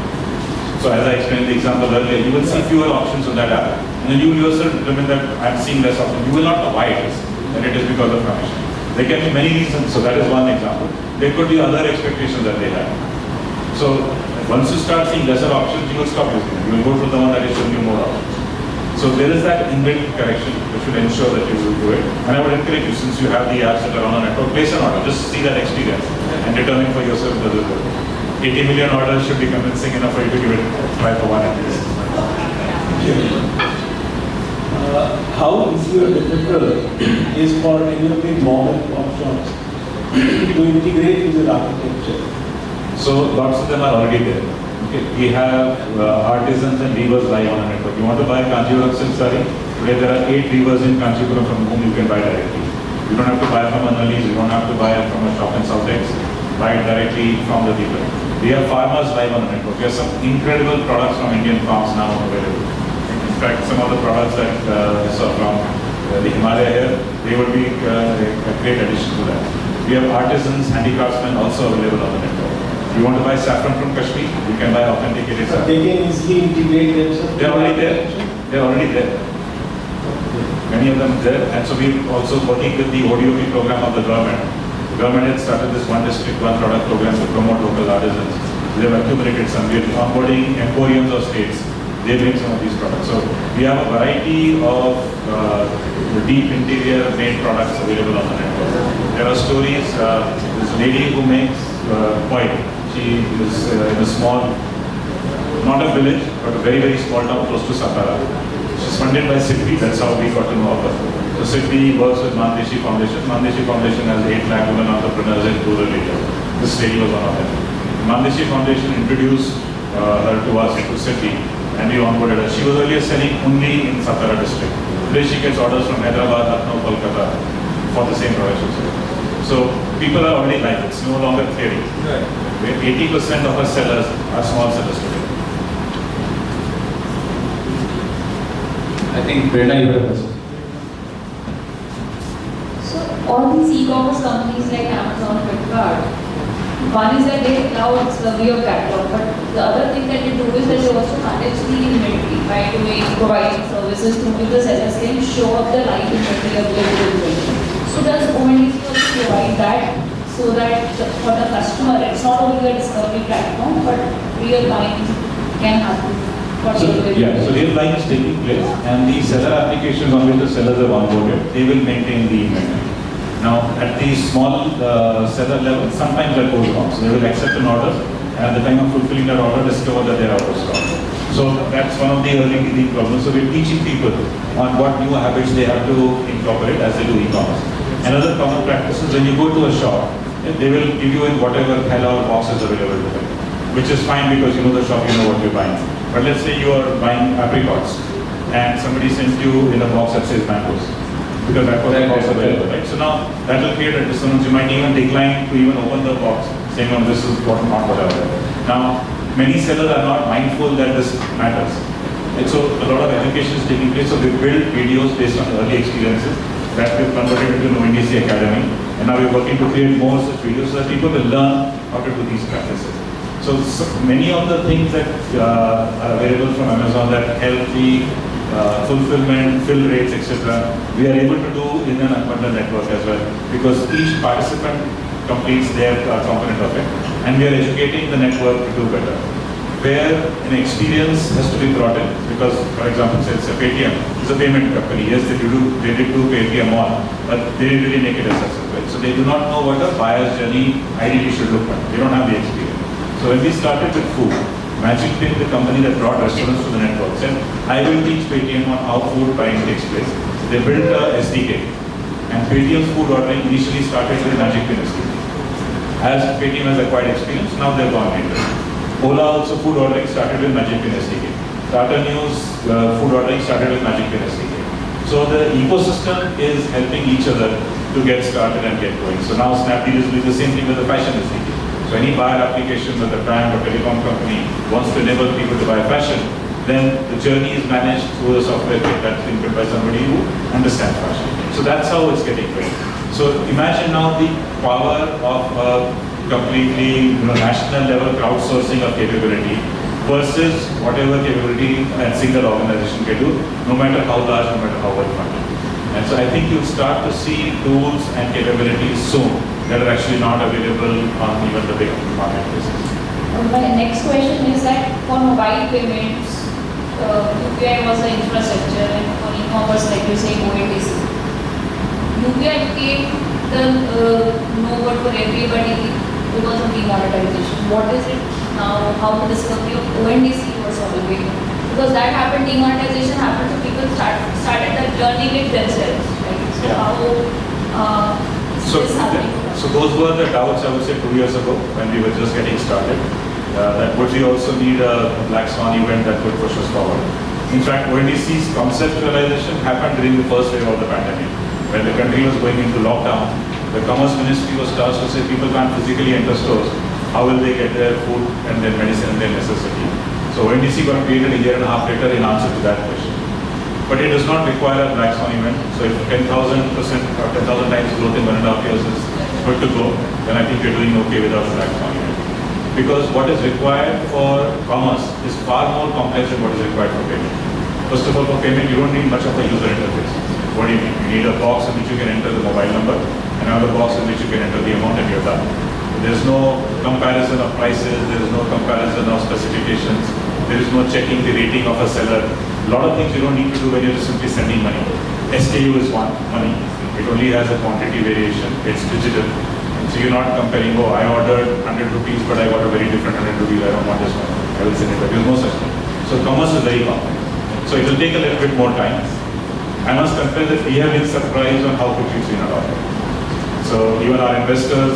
So as I explained the example earlier, you will see fewer options on that app, and then you will yourself determine that I'm seeing less options. You will not know why it is, and it is because of commission. There can be many reasons, so that is one example. There could be other expectations that they have. So once you start seeing lesser options, you will stop using it. You will go to the one that is showing you more options. So there is that inbuilt correction which will ensure that you will do it. And I would encourage you, since you have the apps that are on a network, place an order. Just see that experience and determine for yourself whether it will. 80 million orders should be convincing enough for you to give it 5 for 1 at least. How easy or difficult is for any of the mom and pop shops to integrate with your architecture? So lots of them are already there. Okay. We have artisans and weavers live on a network. You want to buy Kanchipuram silk saree? Today there are 8 weavers in Kanchipuram from whom you can buy directly. You don't have to buy from Annalise, you don't have to buy from a shop in South Ex. Buy it directly from the dealer. We have farmers live on the network. We have some incredible products from Indian farms now available. In fact, some of the products that I saw from the Himalaya here, they would be a great addition to that. We have artisans, handicraftsmen also available on the network. If you want to buy saffron from Kashmir, you can buy authenticated saffron. They can easily integrate themselves. They're already there. They're already there. Many of them there. And so we're also working with the ODOP program of the government. The government had started this one district, one product program to promote local artisans. They have accumulated some. We're onboarding emporiums of states. They bring some of these products. So we have a variety of deep interior made products available on the network. There are stories. This lady who makes white. She is in a small, not a village, but a very, very small town close to Satara. She's funded by SIDBI. That's how we got to know of her. So SIDBI works with Mandeshi Foundation. Mandeshi Foundation has 8 lakh women entrepreneurs in rural areas. This lady was one of them. Mandeshi Foundation introduced her to us, to SIDBI, and we onboarded her. She was earlier selling only in Satara district. Today she gets orders from Hyderabad, Lucknow, Kolkata for the same products. So people are already like it's no longer theory. Right. 80% of our sellers are small sellers today. I think Prerna, you have a question. So all these e-commerce companies like Amazon, Flipkart, one is that they now serve your catalog, but the other thing that they do is that they also manage the inventory by providing services to which the sellers can show up the live inventory available. So does ONDC also provide that so that for the customer, it's not only a discovery platform, but real buying can happen? So real buying is taking place, and the seller applications on which the sellers have onboarded, they will maintain the inventory. Now, at the small seller level, sometimes that goes wrong. So they will accept an order, and at the time of fulfilling that order, discover that they are out of stock. So that's one of the early teething problems. So we're teaching people on what new habits they have to incorporate as they do e-commerce. Another common practice is when you go to a shop, they will give you in whatever hell box is available to them, which is fine because you know the shop, you know what you're buying. But let's say you are buying apricots and somebody sends you in a box that says mangoes, because that was the box available, right? So now that will create a dissonance. You might even decline to even open the box, saying, oh, this is what, not whatever. Now, many sellers are not mindful that this matters. And so a lot of education is taking place. So we build videos based on early experiences that we've converted into an ONDC Academy. And now we're working to create more such videos so that people will learn how to do these practices. So many of the things that are available from Amazon that help the fulfillment, fill rates, etc., we are able to do in an unbundled network as well, because each participant completes their component of it, and we are educating the network to do better. Where an experience has to be brought in, because, for example, say it's a Paytm, it's a payment company. Yes, they did do Paytm on, but they didn't really make it a success, right? So they do not know what a buyer's journey ideally should look like. They don't have the experience. So when we started with food, Magic Pin, the company that brought restaurants to the network, said, I will teach Paytm on how food buying takes place. They built a SDK. And Paytm's food ordering initially started with Magic Pin SDK. As Paytm has acquired experience, now they've gone into it. Ola also food ordering started with Magic Pin SDK. Tata News food ordering started with Magic Pin SDK. So the ecosystem is helping each other to get started and get going. So now Snapdeal is doing the same thing with the fashion SDK. So any buyer application that the brand or telecom company wants to enable people to buy fashion, then the journey is managed through a software kit that's been built by somebody who understands fashion. So that's how it's getting built. So imagine now the power of a completely national level crowdsourcing of capability versus whatever capability a single organization can do, no matter how large, no matter how well funded. And so I think you'll start to see tools and capabilities soon that are actually not available on even the big marketplaces. My next question is that for mobile payments, UPI was the infrastructure, and for e-commerce, like you say, ONDC. UPI became the no-word for everybody because of demonetization. What is it now? How the discovery of ONDC was solving? Because that happened, demonetization happened, so people started that journey with themselves, right? So how is this happening? So those were the doubts, I would say, 2 years ago when we were just getting started. That would we also need a black swan event that would push us forward. In fact, ONDC's conceptualization happened during the first wave of the pandemic. When the country was going into lockdown, the Commerce Ministry was tasked to say people can't physically enter stores. How will they get their food and their medicine and their necessity? So ONDC got created a year and a half later in answer to that question. But it does not require a black swan event. So if 10,000% or 10,000 times growth in 1.5 years is good to go, then I think we're doing okay without a black swan event. Because what is required for commerce is far more complex than what is required for payment. First of all, for payment, you don't need much of a user interface. What do you need? You need a box in which you can enter the mobile number, another box in which you can enter the amount, and you're done. There's no comparison of prices, there is no comparison of specifications, there is no checking the rating of a seller. A lot of things you don't need to do when you're just simply sending money. SKU is one, money. It only has a quantity variation, it's digital. So you're not comparing, oh, I ordered 100 rupees, but I got a very different 100 rupees, I don't want this one. I will send it back. There's no such thing. So commerce is very complex. So it will take a little bit more time. I must confess that we have been surprised on how quickly it's been adopted. So even our investors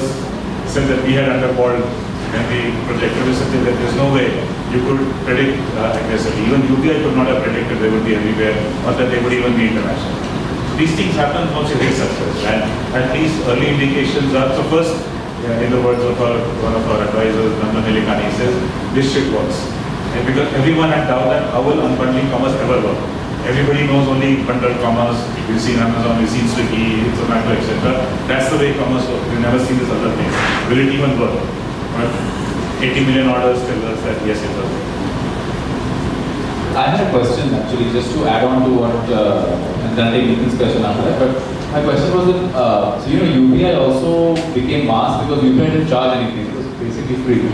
said that we had underballed when we projected this, that there's no way you could predict aggressively. Even UPI could not have predicted they would be everywhere or that they would even be international. These things happen once you hit success, and at least early indications are, so first, in the words of one of our advisors, Nandan Nilikani, says, this shit works. And because everyone had doubt that how will unbundling commerce ever work. Everybody knows only bundled commerce, we've seen Amazon, we've seen Swiggy, Zomato, etc. That's the way commerce works. We've never seen this other thing. Will it even work? But 80 million orders tell us that yes, it will. I had a question actually, just to add on to what, and then take Nitin's question after that. But my question was that, so UPI also became mass because UPI didn't charge anything, it was basically free.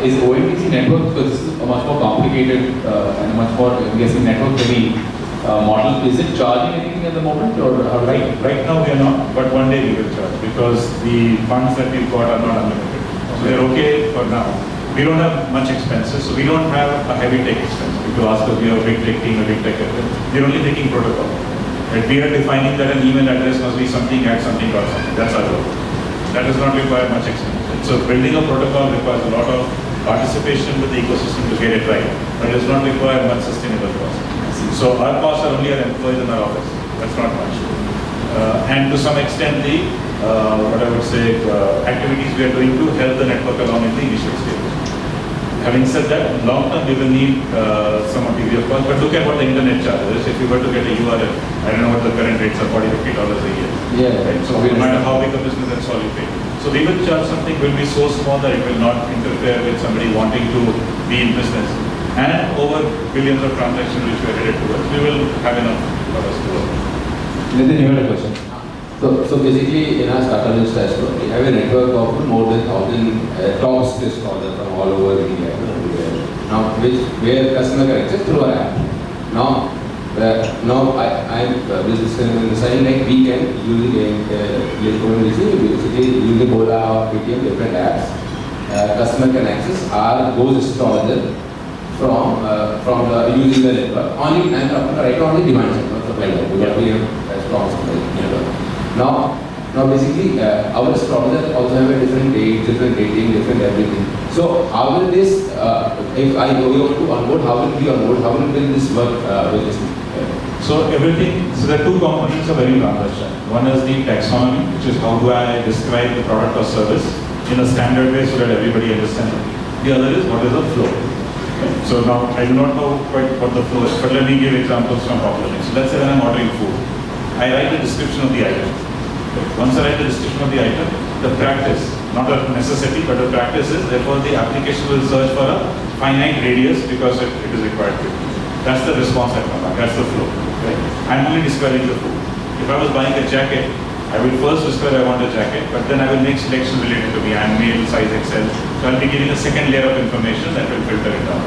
Is ONDC network, because this is a much more complicated and much more, I'm guessing, network heavy model, is it charging anything at the moment? Or how right now we are not, but one day we will charge because the funds that we've got are not unlimited. So they're okay for now. We don't have much expenses, so we don't have a heavy tech expense. If you ask us, we have a big tech team, a big tech effort. We're only taking protocol. Right? We are defining that an email address must be something at something or something. That's our goal. That does not require much expense. So building a protocol requires a lot of participation with the ecosystem to get it right, but it does not require much sustainable cost. So our costs are only our employees in our office. That's not much. And to some extent, the what I would say activities we are doing to help the network along in the initial stage. Having said that, long term we will need some degree of cost, but look at what the internet charges. If you were to get a URL, I don't know what the current rates are, $40, $50 a year. Yeah. Right? So no matter how big a business, that's all you pay. So we will charge something will be so small that it will not interfere with somebody wanting to be in business. And over billions of transactions which we are headed towards, we will have enough for us to work. Nitin, you had a question. So basically, in our startup list as well, we have a network of more than 1,000 top list orders from all over India. Now, where customer can access through our app. Now I'm deciding like we can using basically using Ola or Paytm different apps. customer can access are those astrologers from the using the network. Only I'm talking right now on the demand side, not supply side, because we have a strong supply network. Now basically our astrologers also have a different date, different dating, different everything. So how will this, if I go on to onboard, how will we onboard, how will this work with this? So everything, so the two components are very transversal. One is the taxonomy, which is how do I describe the product or service in a standard way so that everybody understands it. The other is what is the flow. So now I do not know quite what the flow is, but let me give examples from popular things. So let's say when I'm ordering food, I write the description of the item. Once I write the description of the item, the practice, not a necessity, but the practice is therefore the application will search for a finite radius because it is required to. That's the response I come back, that's the flow. Right? I'm only describing the food. If I was buying a jacket, I will first describe I want a jacket, but then I will make selection related to me. I'm male, size XL. So I'll be giving a second layer of information that will filter it down.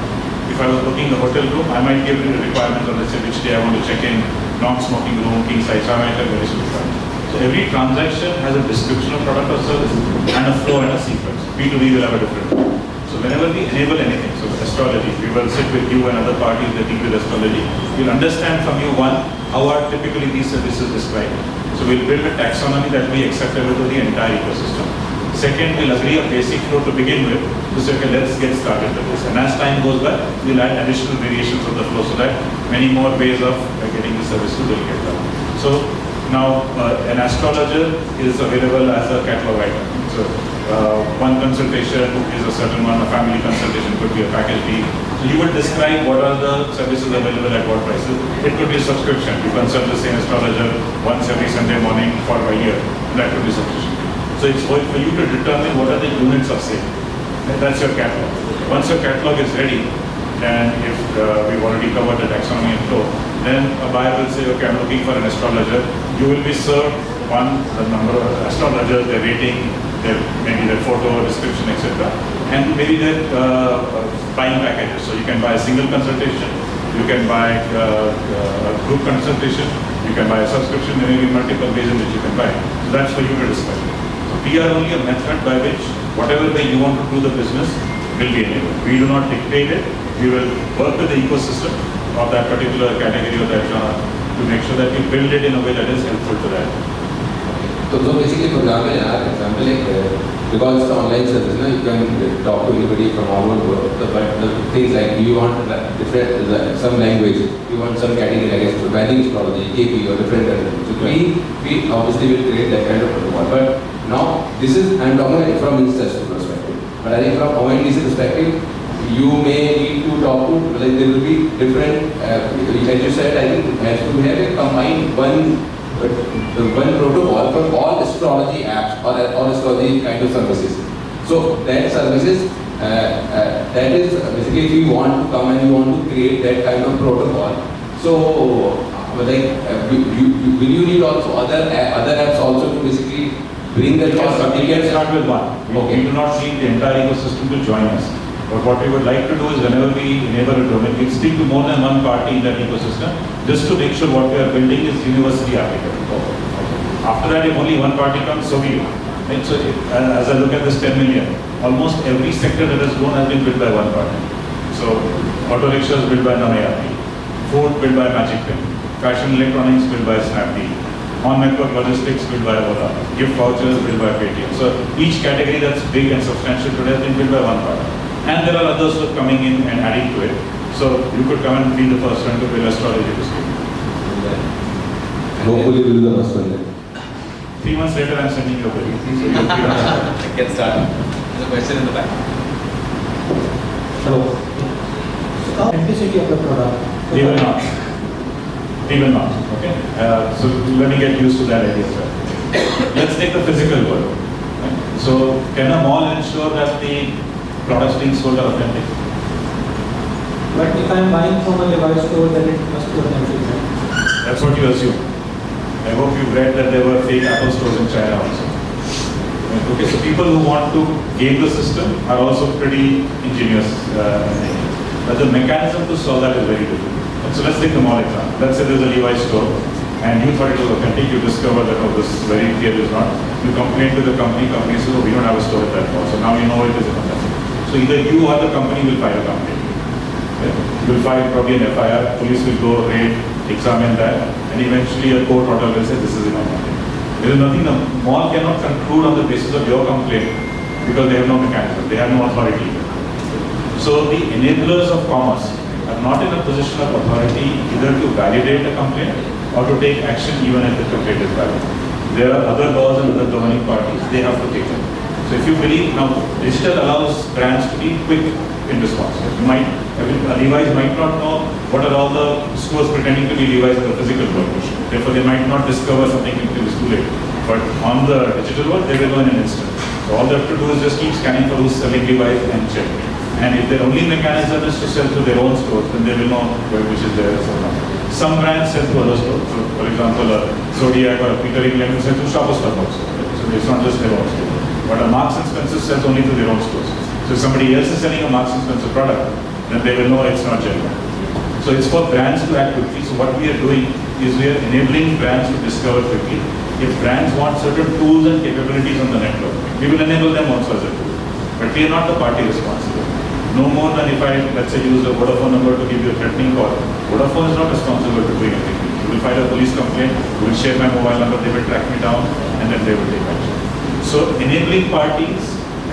If I was booking a hotel room, I might give the requirements on, let's say, which day I want to check in, non-smoking room, king size, so I might have various requirements. So every transaction has a description of product or service and a flow and a sequence. B2B will have a different flow. So whenever we enable anything, so astrology, we will sit with you and other parties that deal with astrology. We'll understand from you, one, how are typically these services described. So we'll build a taxonomy that will be acceptable to the entire ecosystem. Second, we'll agree a basic flow to begin with to say, okay, let's get started with this. And as time goes by, we'll add additional variations of the flow so that many more ways of getting the services will get done. So now, an astrologer is available as a catalog item. So one consultation is a certain one, a family consultation could be a package deal. So you would describe what are the services available at what prices. It could be a subscription. You consult the same astrologer once every Sunday morning for a year. That could be subscription. So it's for you to determine what are the units of sale. That's your catalog. Once your catalog is ready, and if we've already covered the taxonomy and flow, then a buyer will say, okay, I'm looking for an astrologer. You will be served the number of astrologers, their rating, maybe their photo, description, etc. And maybe their buying packages. So you can buy a single consultation, you can buy a group consultation, you can buy a subscription, there may be multiple ways in which you can buy. So that's for you to decide. So we are only a method by which whatever way you want to do the business will be enabled. We do not dictate it. We will work with the ecosystem of that particular category or that genre to make sure that we build it in a way that is helpful to that. So basically, for example, like, because it's an online service, you can talk to anybody from all over the world. But the things like you want different some language, you want some category, I guess, value astrology, KP or different. So we obviously will create that kind of protocol. But now this is I'm talking from institutional perspective. But I think from ONDC perspective, you may need to talk to, like there will be different, as you said, I think it has to have a combined one protocol for all astrology apps or astrology kind of services. So that services, that is basically if you want to come and you want to create that kind of protocol. So like, will you need also other apps also to basically bring that? Yes, we can start with one. We do not need the entire ecosystem to join us. But what we would like to do is whenever we enable a domain, we speak to more than one party in that ecosystem just to make sure what we are building is universally applicable. After that, if only one party comes, so be it. Right? So as I look at this 10 million, almost every sector that has grown has been built by one party. So auto rickshaws built by non-ARP, food built by Magic Pen, fashion electronics built by Snapdeal, on-network logistics built by Ola, gift vouchers built by Paytm. So each category that's big and substantial today has been built by one party. And there are others who are coming in and adding to it. So you could come and be the first one to build astrology to scale. Hopefully we'll be the first one then. 3 months later, I'm sending you a bill. So you'll be Get started. There's a question in the back. Hello. Authenticity of the product. We will not. We will not. Okay. So let me get used to that idea. Let's take the physical world. Right? So can a mall ensure that the products being sold are authentic? But if I am buying from a Levi's store, then it must be authentic. That's what you assume. I hope you've read that there were fake Apple stores in China also. Okay, so people who want to game the system are also pretty ingenious. But the mechanism to solve that is very different. So let's take the mall example. Let's say there's a Levi's store. and you thought it was authentic, you discover that, oh, this very clear is not. You complain to the company says, oh, we don't have a store at that mall. So now you know it is authentic. So either you or the company will file a complaint. Okay? You will file probably an FIR, police will go, raid, examine that, and eventually a court order will say this is inauthentic. There is nothing, the mall cannot conclude on the basis of your complaint because they have no mechanism, they have no authority. So the enablers of commerce are not in a position of authority either to validate a complaint or to take action even if the complaint is valid. There are other laws and other governing parties, they have to take them. So if you believe, now digital allows brands to be quick in response. Levi's might not know what are all the stores pretending to be Levi's in the physical world. Therefore, they might not discover something until it's too late. But on the digital world, they will know in an instant. So all they have to do is just keep scanning for who's selling Levi's and check. And if their only mechanism is to sell to their own stores, then they will know which is theirs or not. Some brands sell to other stores. So, for example, a Zodiac or a Peter England will sell to Shoppers Stop also. So it's not just their own store. But a Marks and Spencer sells only to their own stores. So if somebody else is selling a Marks and Spencer product, then they will know it's not genuine. So it's for brands to act quickly. So what we are doing is we are enabling brands to discover quickly. If brands want certain tools and capabilities on the network, we will enable them also as a tool. But we are not the party responsible. No more than if I, let's say, use a Vodafone number to give you a threatening call. Vodafone is not responsible for doing anything. You will file a police complaint, you will share my mobile number, they will track me down, and then they will take action. So enabling parties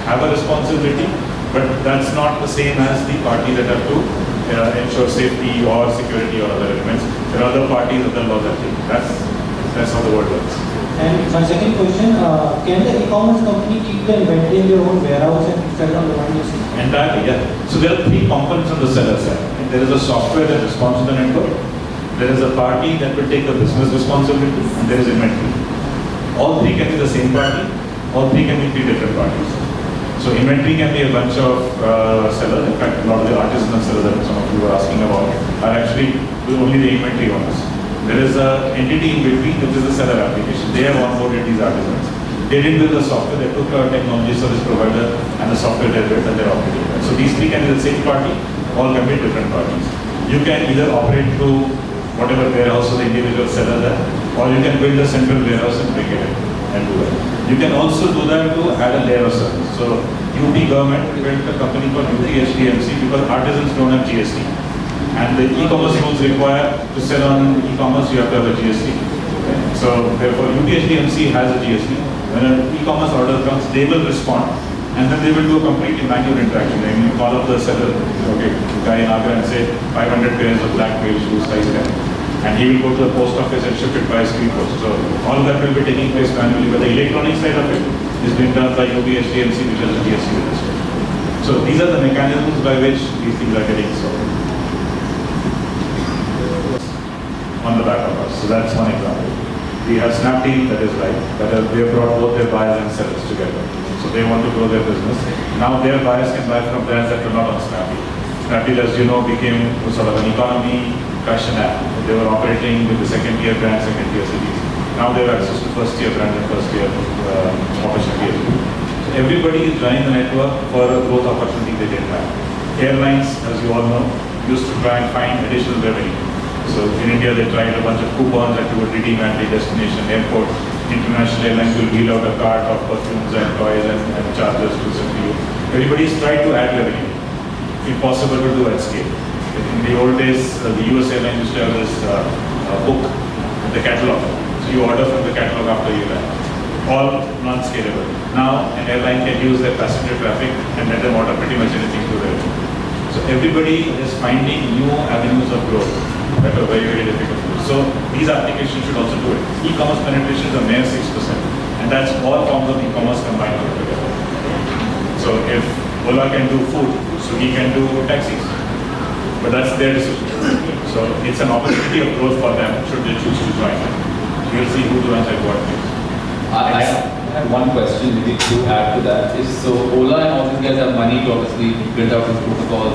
have a responsibility, but that's not the same as the party that have to ensure safety or security or other elements. There are other parties, other laws that take. That's how the world works. And my second question, can the e-commerce company keep the inventory in their own warehouse and sell on the ONDC? Entirely, yeah. So there are three components on the seller side. There is a software that responds to the network. There is a party that will take the business responsibility, and there is inventory. All three can be the same party. All three can be three different parties. So inventory can be a bunch of sellers. In fact, a lot of the artisanal sellers that some of you were asking about are actually only the inventory owners. There is an entity in between, which is the seller application. They have onboarded these artisans. They didn't build the software. They took a technology service provider and the software they built and they're operating it. So these three can be the same party, all can be different parties. You can either operate through whatever warehouse the individual seller there, or you can build a central warehouse and bring it in and do that. You can also do that to add a layer of service. So UP government built a company called UP-HDMC because artisans don't have GST. And the e-commerce rules require to sell on e-commerce, you have to have a GST. Okay? So therefore, UP-HDMC has a GST. When an e-commerce order comes, they will respond, and then they will do a completely manual interaction. They will call up the seller, okay, guy in Agra, and say 500 pairs of black male shoes, size 10. And he will go to the post office and ship it by speed post. So all of that will be taking place manually, but the electronic side of it is being done by UP-HDMC, which has a GST register. So these are the mechanisms by which these things are getting solved. On the back of us. So that's one example. We have Snapdeal, that is right, that they have brought both their buyers and sellers together. So they want to grow their business. Now their buyers can buy from brands that are not on Snapdeal. Snapdeal, as you know, became sort of an economy fashion app. They were operating with the second-tier brands, second-tier cities. Now they have access to first-tier brands and first-tier opportunities. So everybody is joining the network for a growth opportunity they didn't have. Airlines, as you all know, used to try and find additional revenue. So in India, they tried a bunch of coupons that you would redeem at the destination airport. International airlines will wheel out a cart of perfumes and toys and chargers to send to you. Everybody's tried to add revenue. Impossible to do at scale. In the old days, the US airlines used to have this book, the catalog. So you order from the catalog after you land. All non-scalable. Now, an airline can use their passenger traffic and let them order pretty much anything to their own. So everybody is finding new avenues of growth that are very, very difficult to do. So these applications should also do it. E-commerce penetration is a mere 6%. And that's all forms of e-commerce combined together. So if Ola can do food, so he can do taxis. But that's their decision. So it's an opportunity of growth for them should they choose to join. We'll see who joins at what place. I have one question maybe to add to that. So Ola and all these guys have money to obviously build out these protocols,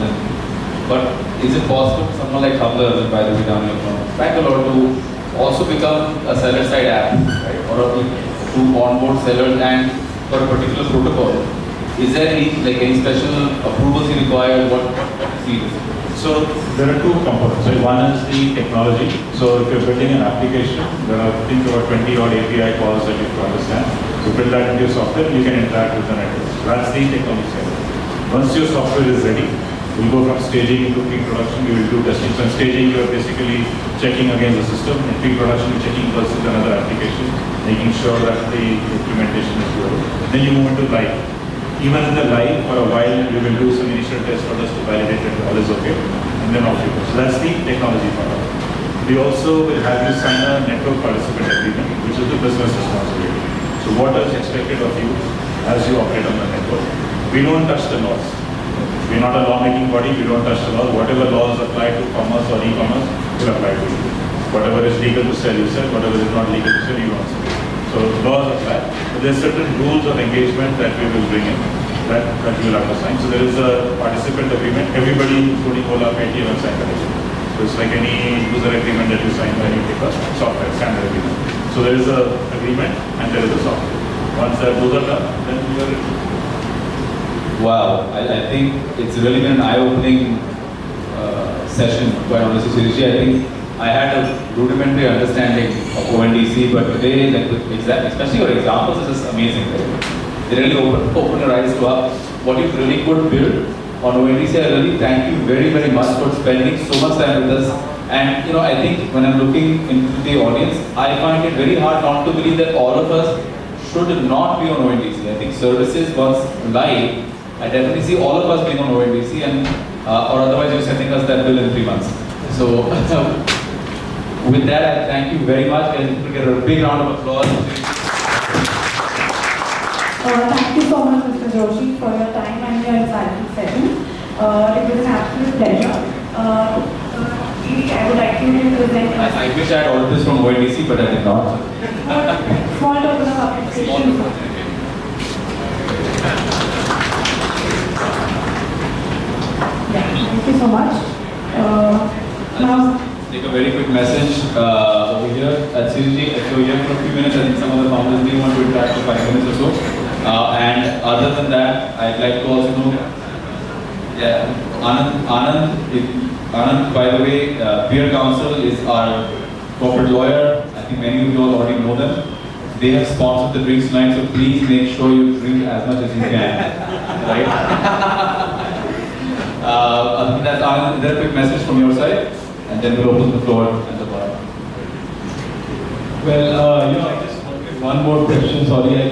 but is it possible for someone like Tumblr, by the way down here from Bangalore, to also become a seller-side app, right? Or to onboard sellers and for a particular protocol? Is there any special approvals required? What is needed? So there are two components. So one is the technology. So if you're building an application, there are think about 20 odd API calls that you have to understand. So build that into your software, you can interact with the network. So that's the technology side. Once your software is ready, we go from staging into pre-production, we will do testing. So in staging, you are basically checking against the system. In pre-production, you're checking versus another application, making sure that the implementation is good. Then you move into live. Even in the live, for a while, you will do some initial tests for us to validate that all is okay, and then off you go. So that's the technology part of it. We also will have you sign a network participant agreement, which is the business responsibility. So what is expected of you as you operate on the network? We don't touch the laws. We're not a law-making body, we don't touch the laws. Whatever laws apply to commerce or e-commerce will apply to you. Whatever is legal to sell, you sell. Whatever is not legal to sell, you don't sell. So laws apply. But there are certain rules of engagement that we will bring in, that you will have to sign. So there is a participant agreement. Everybody, including Ola, Paytm, will sign that agreement. So it's like any user agreement that you sign when you take a software, standard agreement. So there is a agreement and there is a software. Once those are done, then we are ready. Wow, I think it's really been an eye-opening session, quite honestly, Shireesh. I think I had a rudimentary understanding of ONDC, but today, like, especially your examples, is just amazing. Right? They really open your eyes to what you really could build on ONDC. I really thank you very, very much for spending so much time with us. And I think when I'm looking into the audience, I find it very hard not to believe that all of us should not be on ONDC. I think services once live, I definitely see all of us being on ONDC, and or otherwise you're sending us that bill in 3 months. So with that, I thank you very much, and we get a big round of applause. Thank you so much, Mr. Joshi, for your time and your insightful session. It was an absolute pleasure. I would like to present. I wish I had ordered this from ONDC, but I did not. Small token of appreciation. Thank you so much. Now, take a very quick message over here at CG. If you're here for a few minutes, I think some of the founders may want to interact for 5 minutes or so. And other than that, I'd like to also know, Anand, by the way, Peer Council is our corporate lawyer. I think many of you all already know them. They have sponsored the drinks tonight, so please make sure you drink as much as you can. Right? Other than that, Anand, is there a quick message from your side? And then we'll open the floor and the bar. Well, I just wanted one more question. Sorry,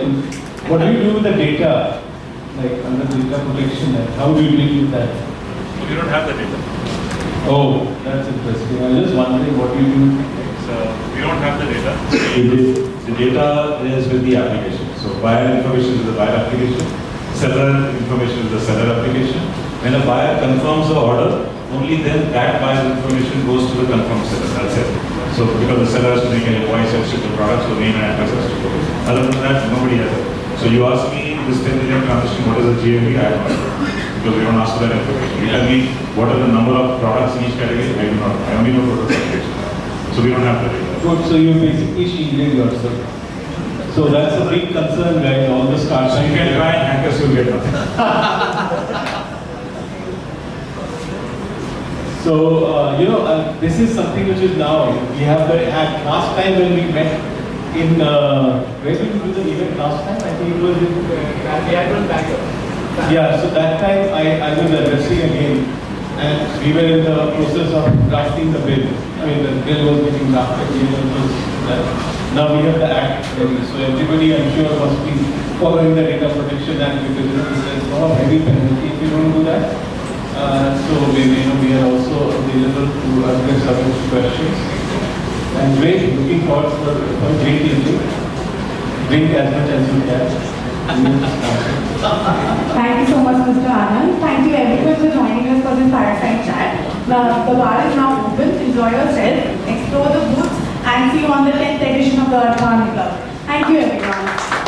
what do you do with the data, like under data protection? Like, how do you deal with that? We don't have the data. Oh, that's interesting. I was just wondering what you do. So we don't have the data. The data is with the application. So buyer information is the buyer application. Seller information is the seller application. When a buyer confirms the order, only then that buyer's information goes to the confirmed seller. That's it. So because the seller has to make an invoice and ship the product, so name and address has to go. Other than that, nobody has it. So you ask me this 10 million transaction, what is the GMV? I don't know. Because we don't ask for that information. You tell me what are the number of products in each category? I do not. I only know total transaction. So we don't have that data. Good. So you basically shielding yourself. So that's a big concern, right? All the startups. So you can try and hack us, you'll get nothing. So, this is something which is now, we have the act. Last time when we met in, where did we do the event last time? I think it was in Yeah, so that time I was addressing again, and we were in the process of drafting the bill. I mean, the bill was getting drafted, now we have the act, so everybody I'm sure must be following the Data Protection Act, because there's a lot of heavy penalty if you don't do that. So we are also available to address other questions. And great, looking forward for a great evening. Drink as much as you can. thank you so much, Mr. Anand. Thank you everyone for joining us for this fireside chat. Now, the bar is now open. Enjoy yourself, explore the booths, and see you on the 10th edition of the Artha Unplugged. Thank you everyone.